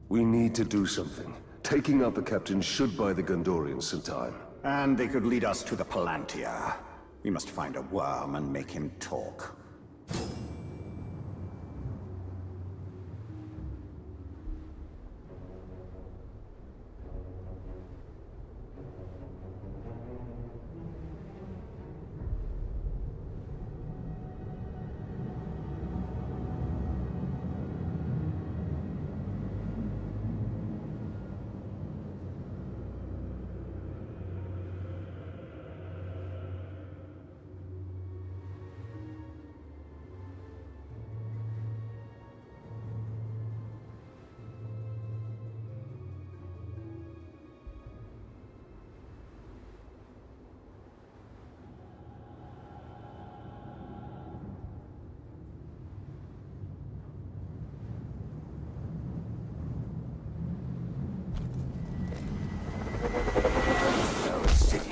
We need to do something. Taking out the captain should buy the Gondorians some time. And they could lead us to the Palantir. We must find a worm and make him talk.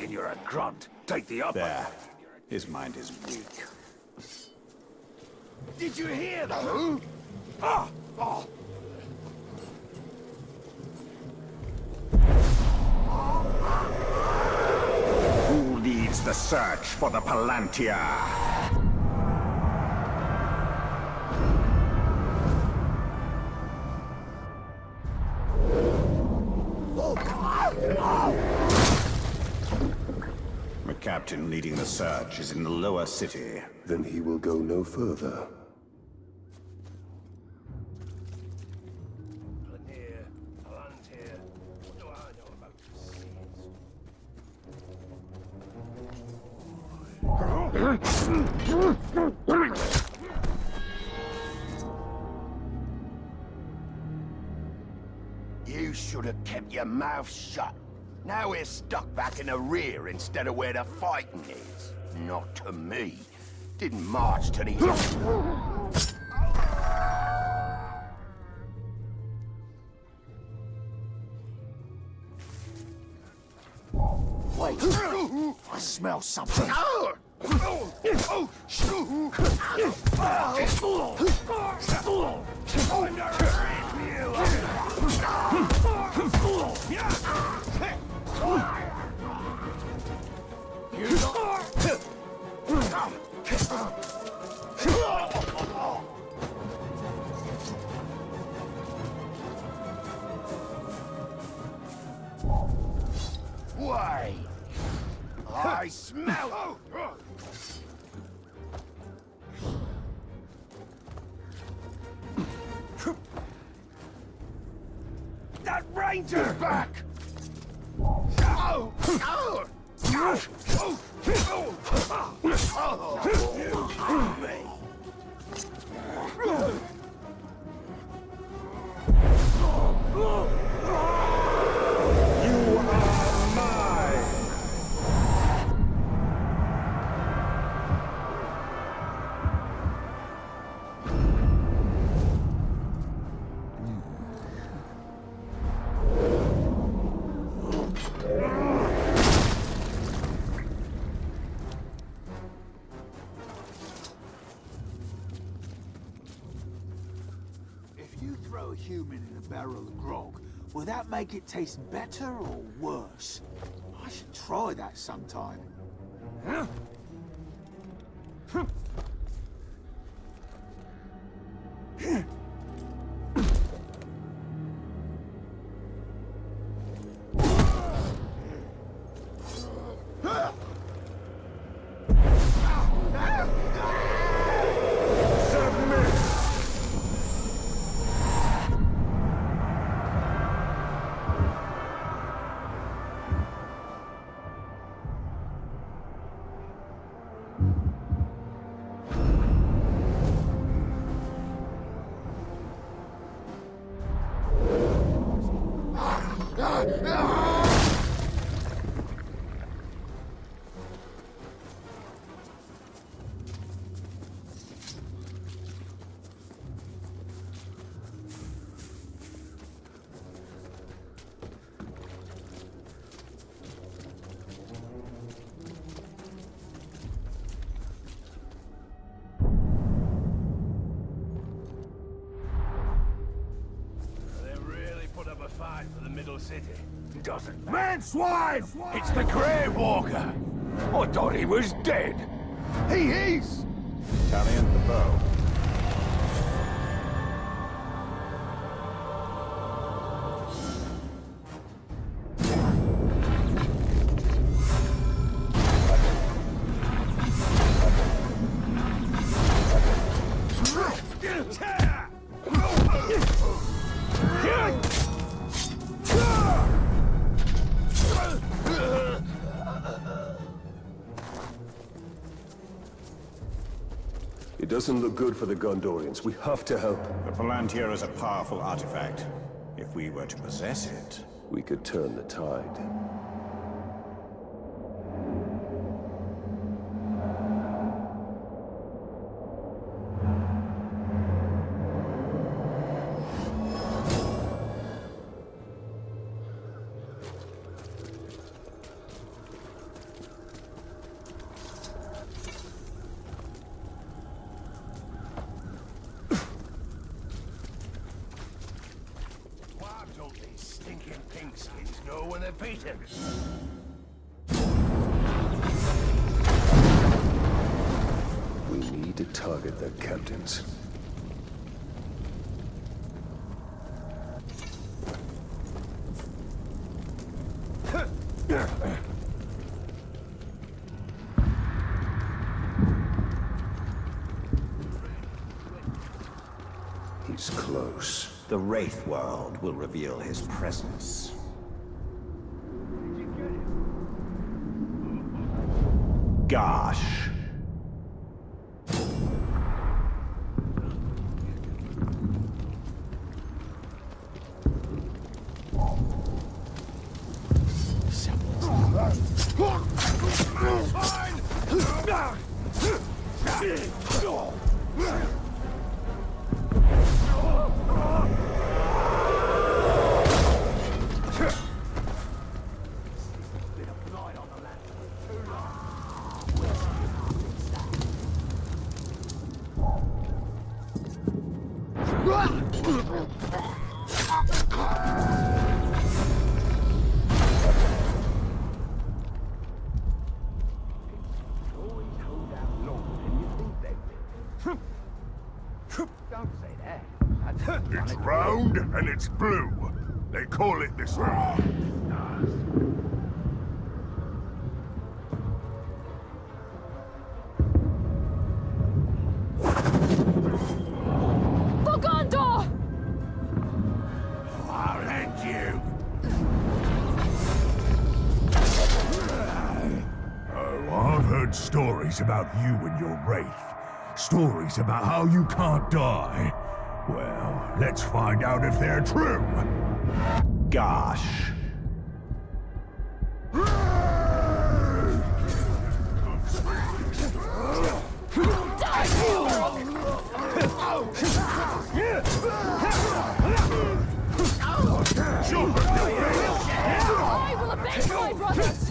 You're a grunt. Take the upper. There. His mind is weak. Did you hear that? Ah! Oh! Who leads the search for the Palantir? The captain leading the search is in the lower city. Then he will go no further. Palantir. What do I know about You should have kept your mouth shut. Now we're stuck back in the rear instead of where the fighting is. Not to me. Didn't march to the... Wait. I smell something. Wait! I smell that ranger's back! If you throw a human in a barrel of grog, will that make it taste better or worse? I should try that sometime. Fight for the middle city. Doesn't man swine! It's the Grey Walker! I thought he was dead. He is! Talion the bow. It doesn't look good for the Gondorians. We have to help. The Palantir is a powerful artifact. If we were to possess it, we could turn the tide. Know when they're beaten. We need to target their captains. He's close. the Wraith world will reveal his presence. Gosh. Don't say that. It's round and it's blue. They call it the star. Bogandor! I'll end you. Oh, I've heard stories about you and your wraith. Stories about how you can't die. Well, let's find out if they're true. Gosh. I will avenge my brothers!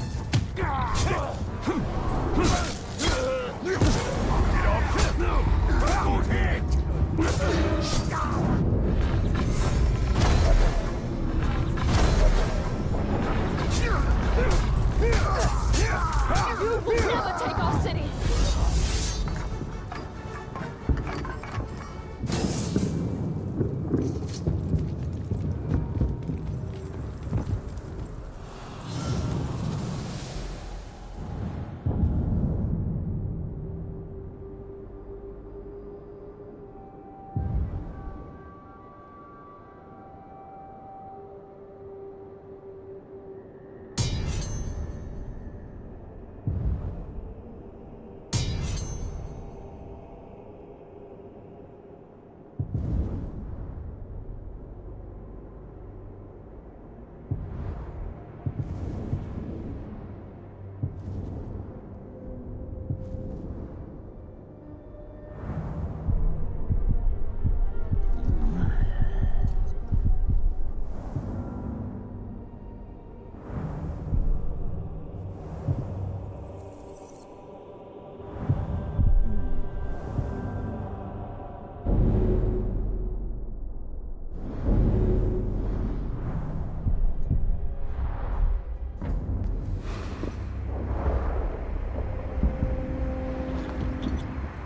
You will never take our city!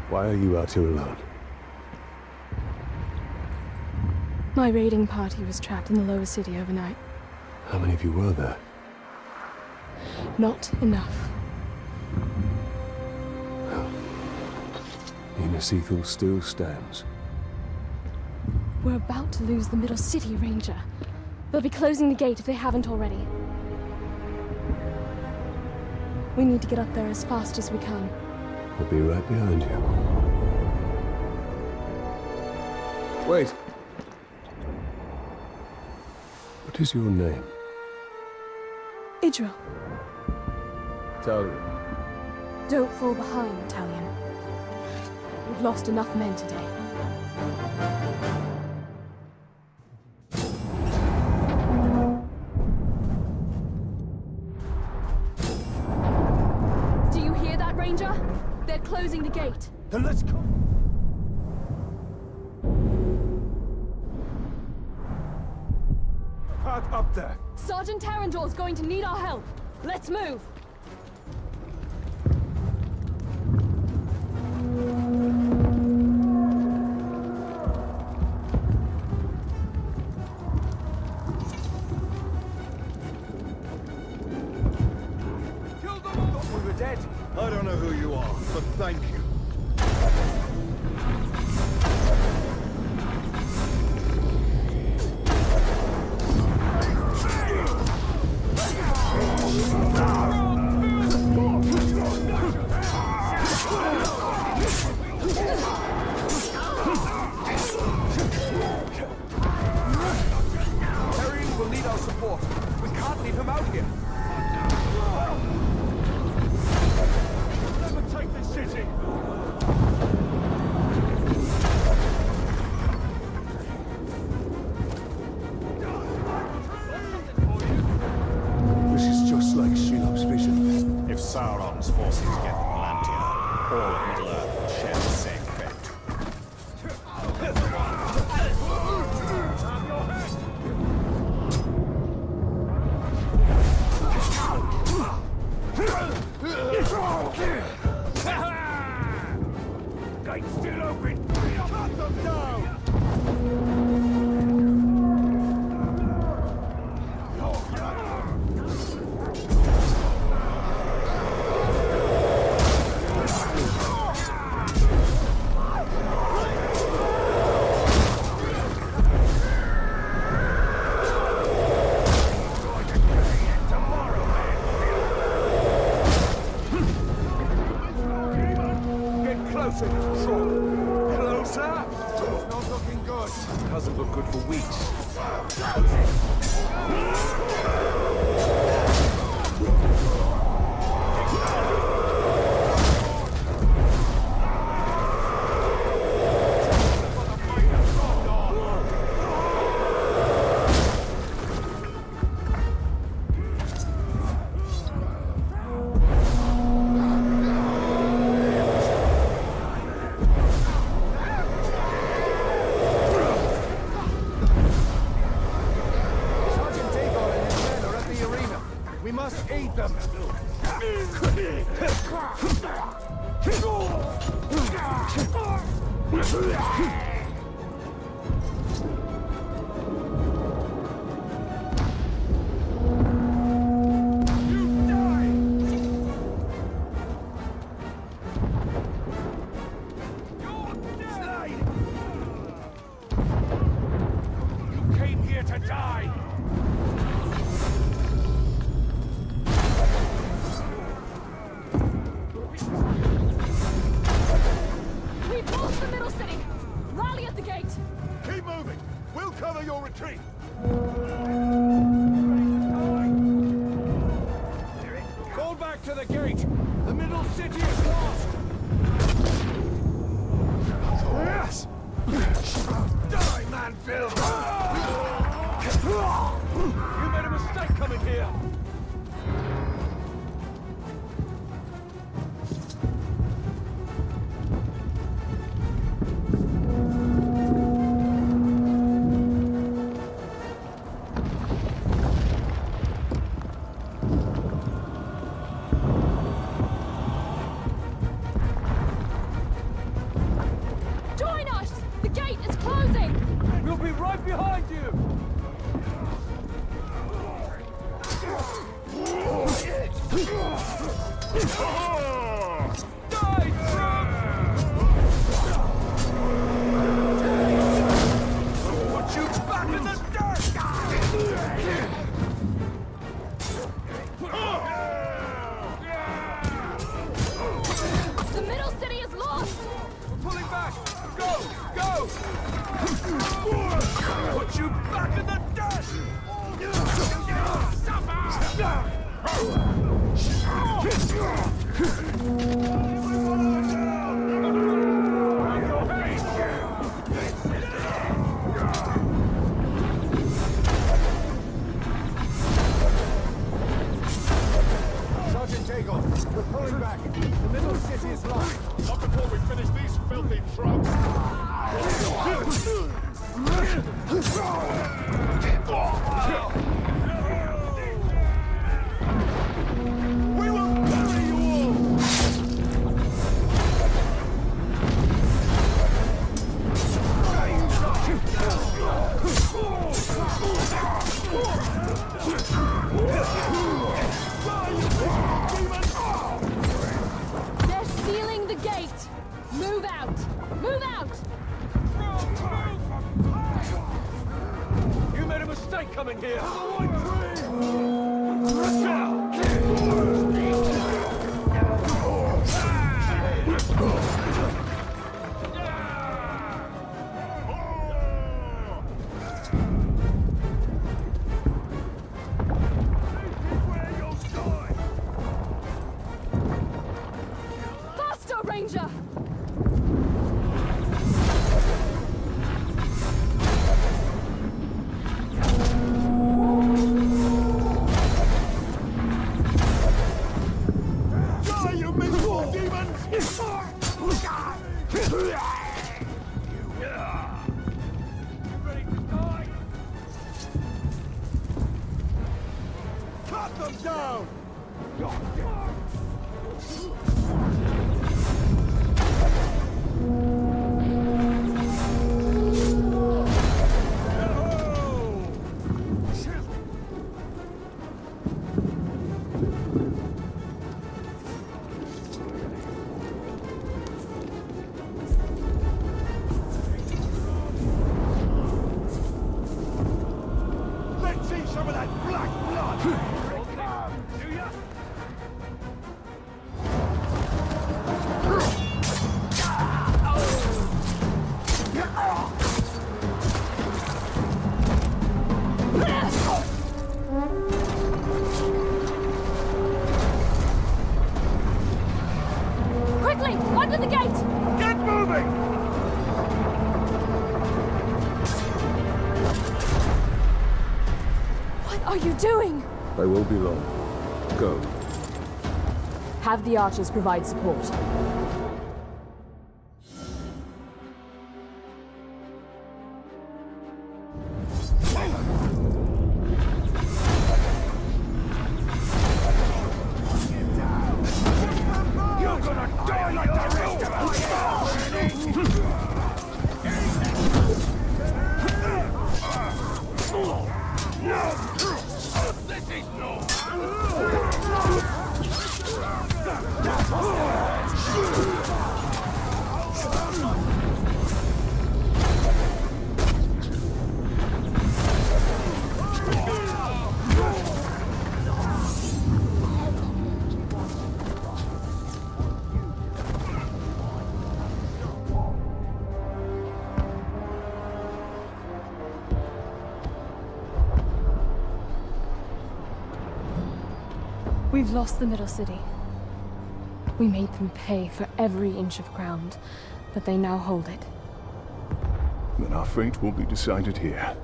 Why are you out here alone? My raiding party was trapped in the lower city overnight. How many of you were there? Not enough. Inasethal still stands. We're about to lose the middle city, Ranger. They'll be closing the gate if they haven't already. We need to get up there as fast as we can. I'll be right behind you. Wait! What is your name? Idril. Talia. Don't fall behind, Talion. We've lost enough men today. Do you hear that, Ranger? They're closing the gate. Then let's go. Path up there. Sergeant Tarandor's going to need our help. Let's move. Thought we were dead. I don't know who you are, but thank you. Harry will need our support. We can't leave him out here. Never take this city. This is just like Shelob's vision. If Sauron's forces get Atlantia, all of Middle-earth will share the same fate. good for weeks. We must aid them. You came here to die. We've lost the middle city. Rally at the gate. Keep moving. We'll cover your retreat. Fall back to the gate. The middle city is lost. Yes. Die, Manfield. You made a mistake coming here. Join us! The gate is closing! We'll be right behind you! Die, Trump! Put you back in the The middle city is lost! We're pulling back! Go! Go! Put you back in the Sergeant Dagon, we're pulling back. The middle city is lost. Not before we finish these filthy trucks. We will bury you all! They're sealing the gate! Move out! Move out! You made a mistake coming here! Faster, Ranger! Die, you miserable demons! Ready to die? Cut them down! Let's see some of that black blood! Do ya? are you doing? I won't be long. Go. Have the archers provide support. You're gonna die like the rest of us! This is no... We've lost the Middle City. We made them pay for every inch of ground, but they now hold it. Then our fate will be decided here.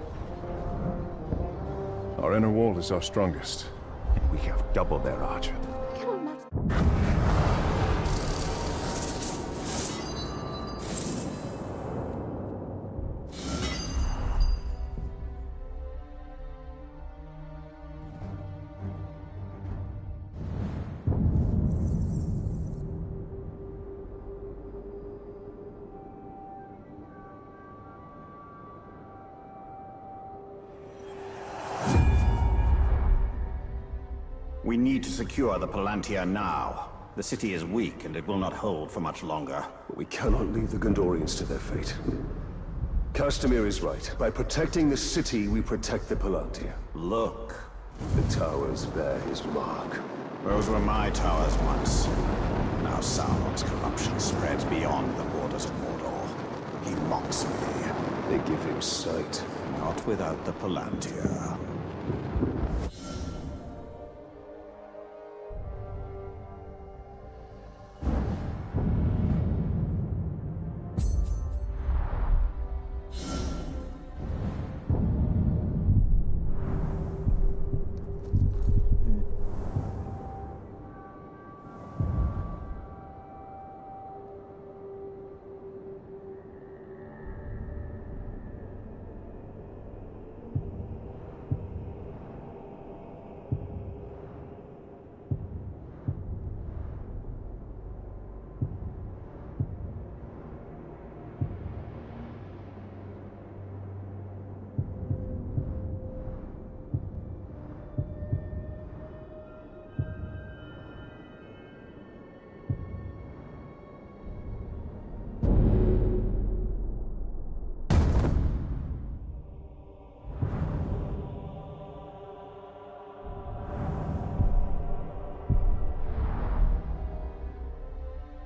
Our inner wall is our strongest. We have double their archer. I cannot match. We need to secure the Palantir now. The city is weak, and it will not hold for much longer. But we cannot leave the Gondorians to their fate. Castamir is right. By protecting the city, we protect the Palantir. Look. The towers bear his mark. Those were my towers once. Now Sauron's corruption spreads beyond the borders of Mordor. He mocks me. They give him sight. Not without the Palantir.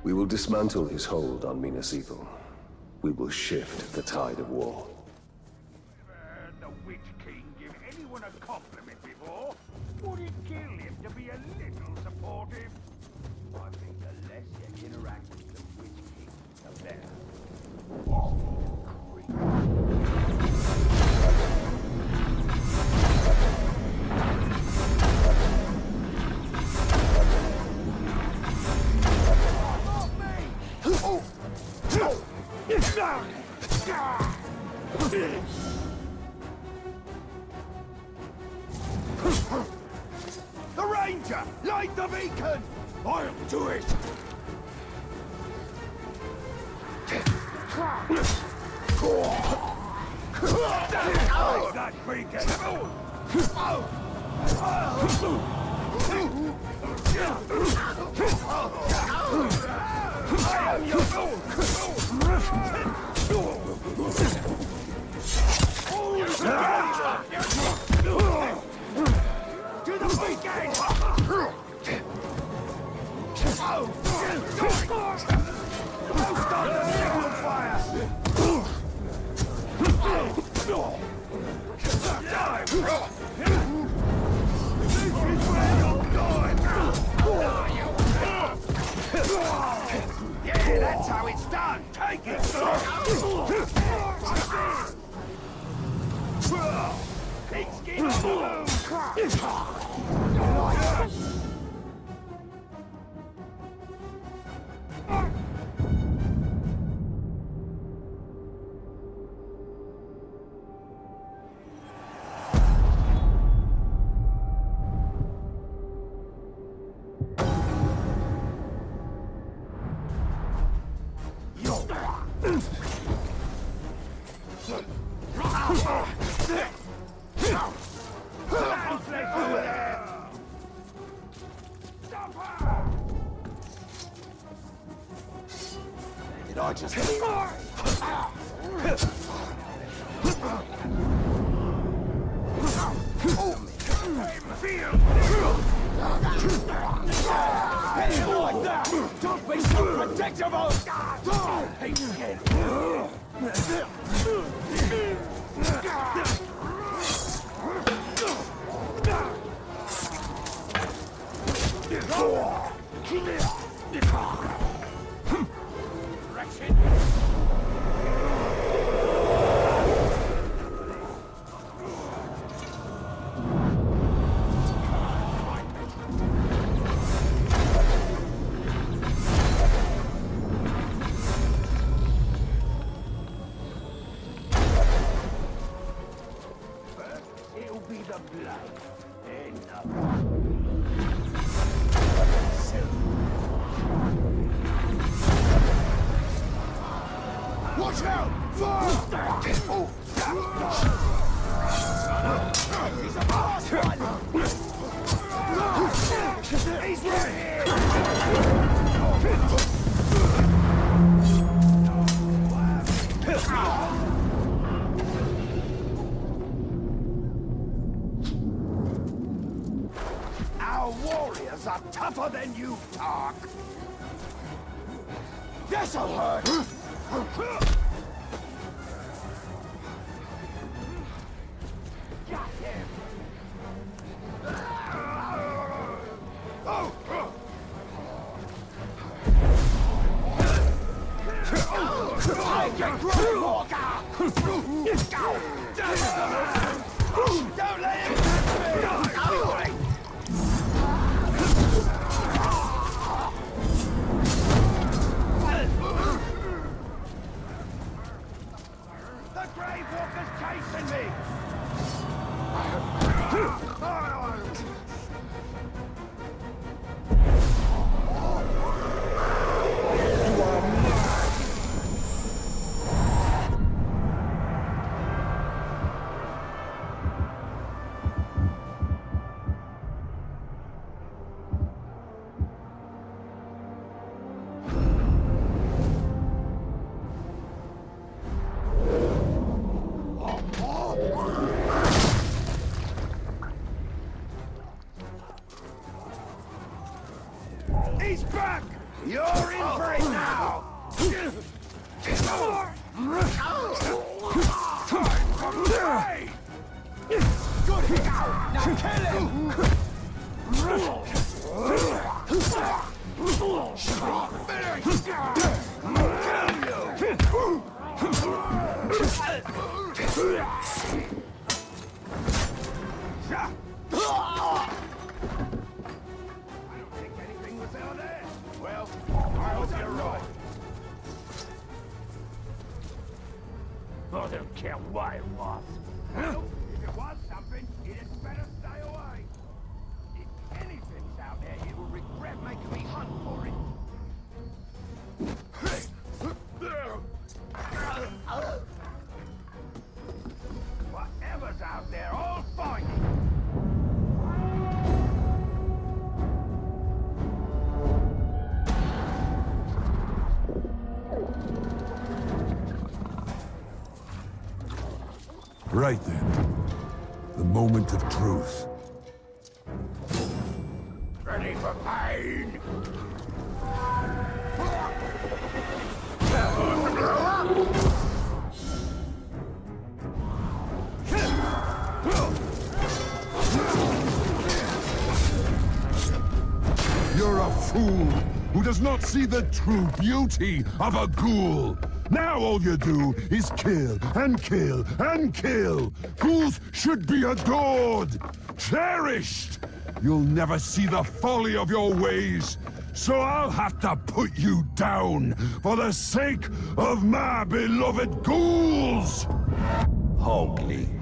We will dismantle his hold on Minas Ithil. We will shift the tide of war. The Witch King give anyone a compliment before? Would it kill him to be a little supportive? I think the less you interact with the Witch King, the better. The Ranger! Light the beacon! I'll do it! Light that to the weekend! Don't start the signal fire! This is where you're going! Yeah, that's how it's done! Take it! Pigskin on the move! Did I just... Hell like that! Don't be so protective of... Hey, scared. It'll be the blood. Enough. Watch out! Fire! He's a boss one! He's right here! Our warriors are tougher than you talk. This'll hurt! Got him! Don't let him touch me! The Grave Walker's chasing me! He's back! You're in for it now! Time for play! Good go! Now kill him! Well, I hope you're right. I don't care what it was. Well, if it was something, it'd better stay away. If anything's out there, you will regret making me hunt for it. Whatever's out there, I'll find it. Right then. The moment of truth. Ready for pain? You're a fool who does not see the true beauty of a ghoul. Now all you do is kill and kill and kill. Ghouls should be adored. Cherished! You'll never see the folly of your ways, so I'll have to put you down for the sake of my beloved ghouls! Hogleek.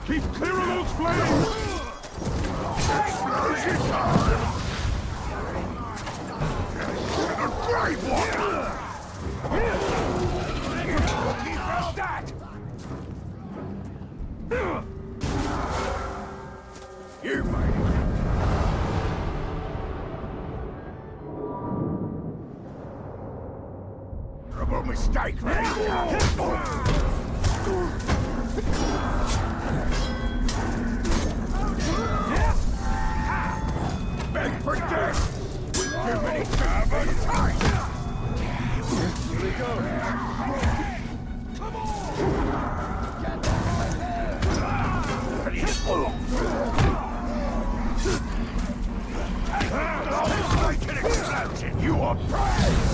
Keep clear of those flames! Explosion time! The Grey One! He felt that! You made it! Terrible mistake, man! Beg for death! With too many time! Here we go! Come on! Like an explosion, you are brave!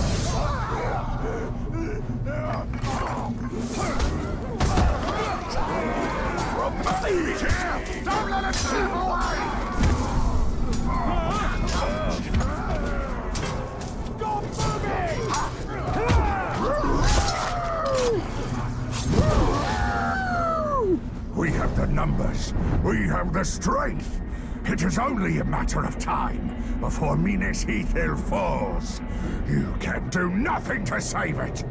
Don't let it slip away! Stop moving! We have the numbers. We have the strength. It is only a matter of time before Minas Ithil falls. You can do nothing to save it.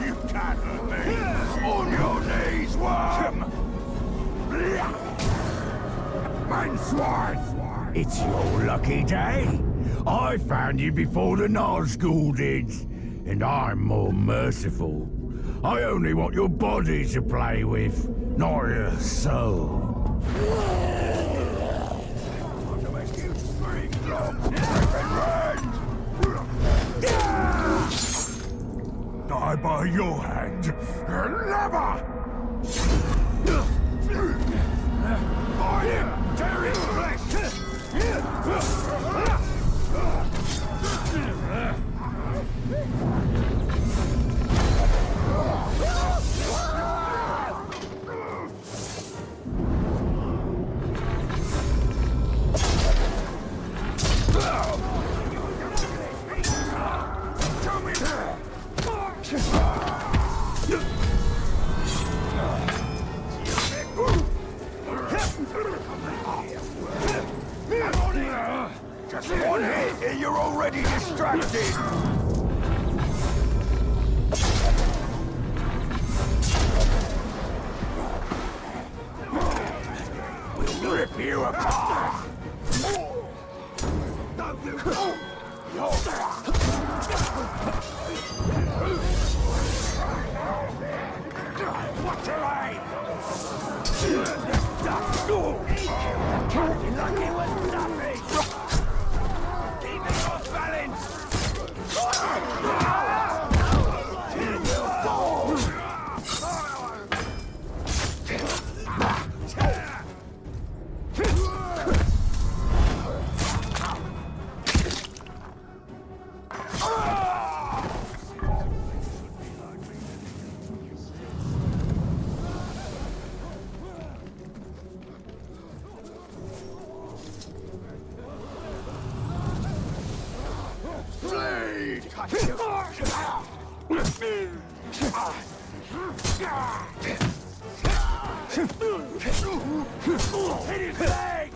You can't hurt me! On your knees, worm! Manswine! It's your lucky day. I found you before the Nazgul did, and I'm more merciful. I only want your body to play with, not your soul. Die by your hand, never! Find him! Tear his flesh! Just one hit and you're already distracted! We'll rip you apart! What's your aim? Lucky was nothing! Keep it off balance! You will fall! Blade! Hit his legs!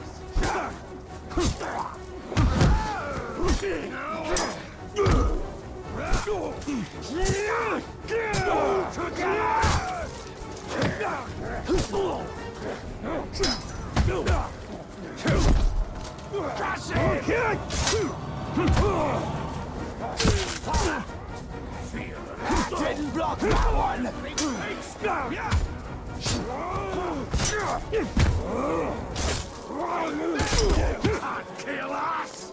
Didn't block that one! Can't kill us!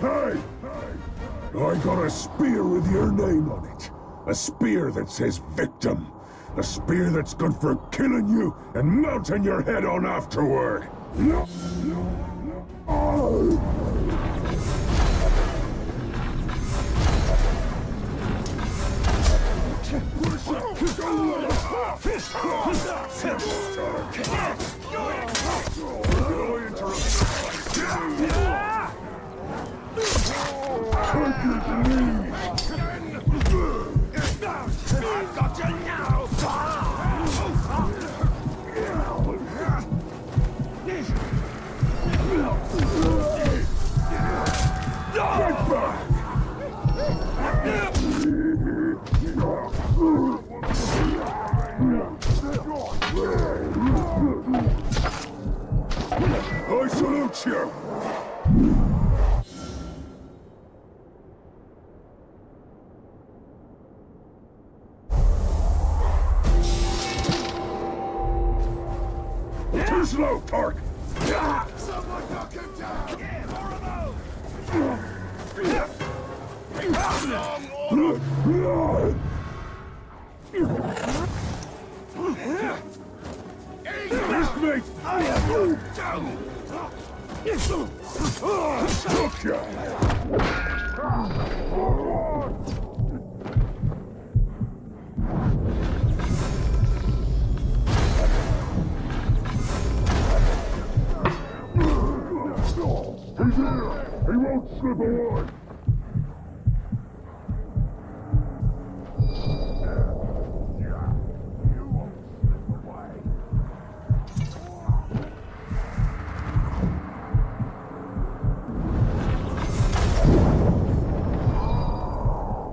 Hey! I got a spear with your name on it. A spear that says victim. A spear that's good for killing you and mounting your head on afterward. I've got you now! Get back! I salute you! Too slow, Tark! Someone knock him down! Yeah, more of those! Mate! I am you down! Look ya! He's here! He won't slip away!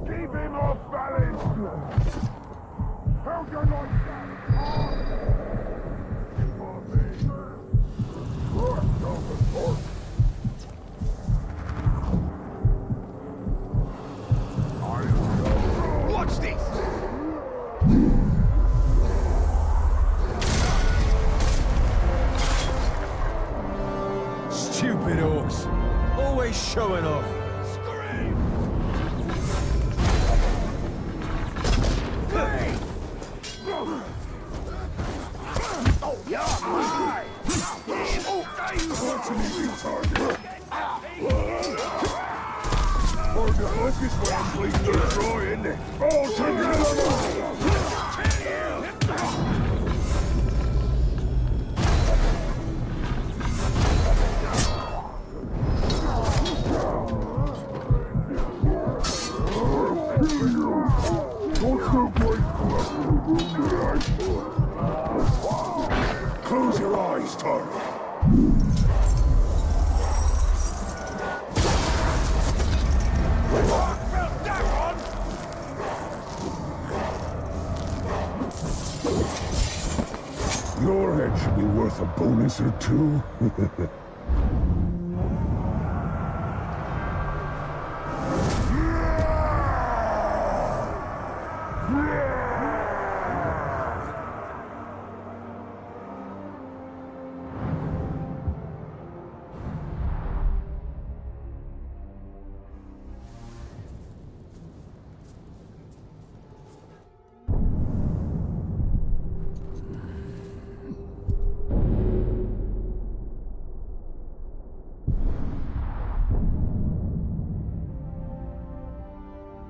Keep him off balance! How'd you like that? Watch this! Stupid horse. Always showing off. Hey! Oh, yeah, mine! That's an easy target. Hard to focus when I'm bleeding to destroy, isn't it? All together Close your eyes, Tark. Your head should be worth a bonus or two.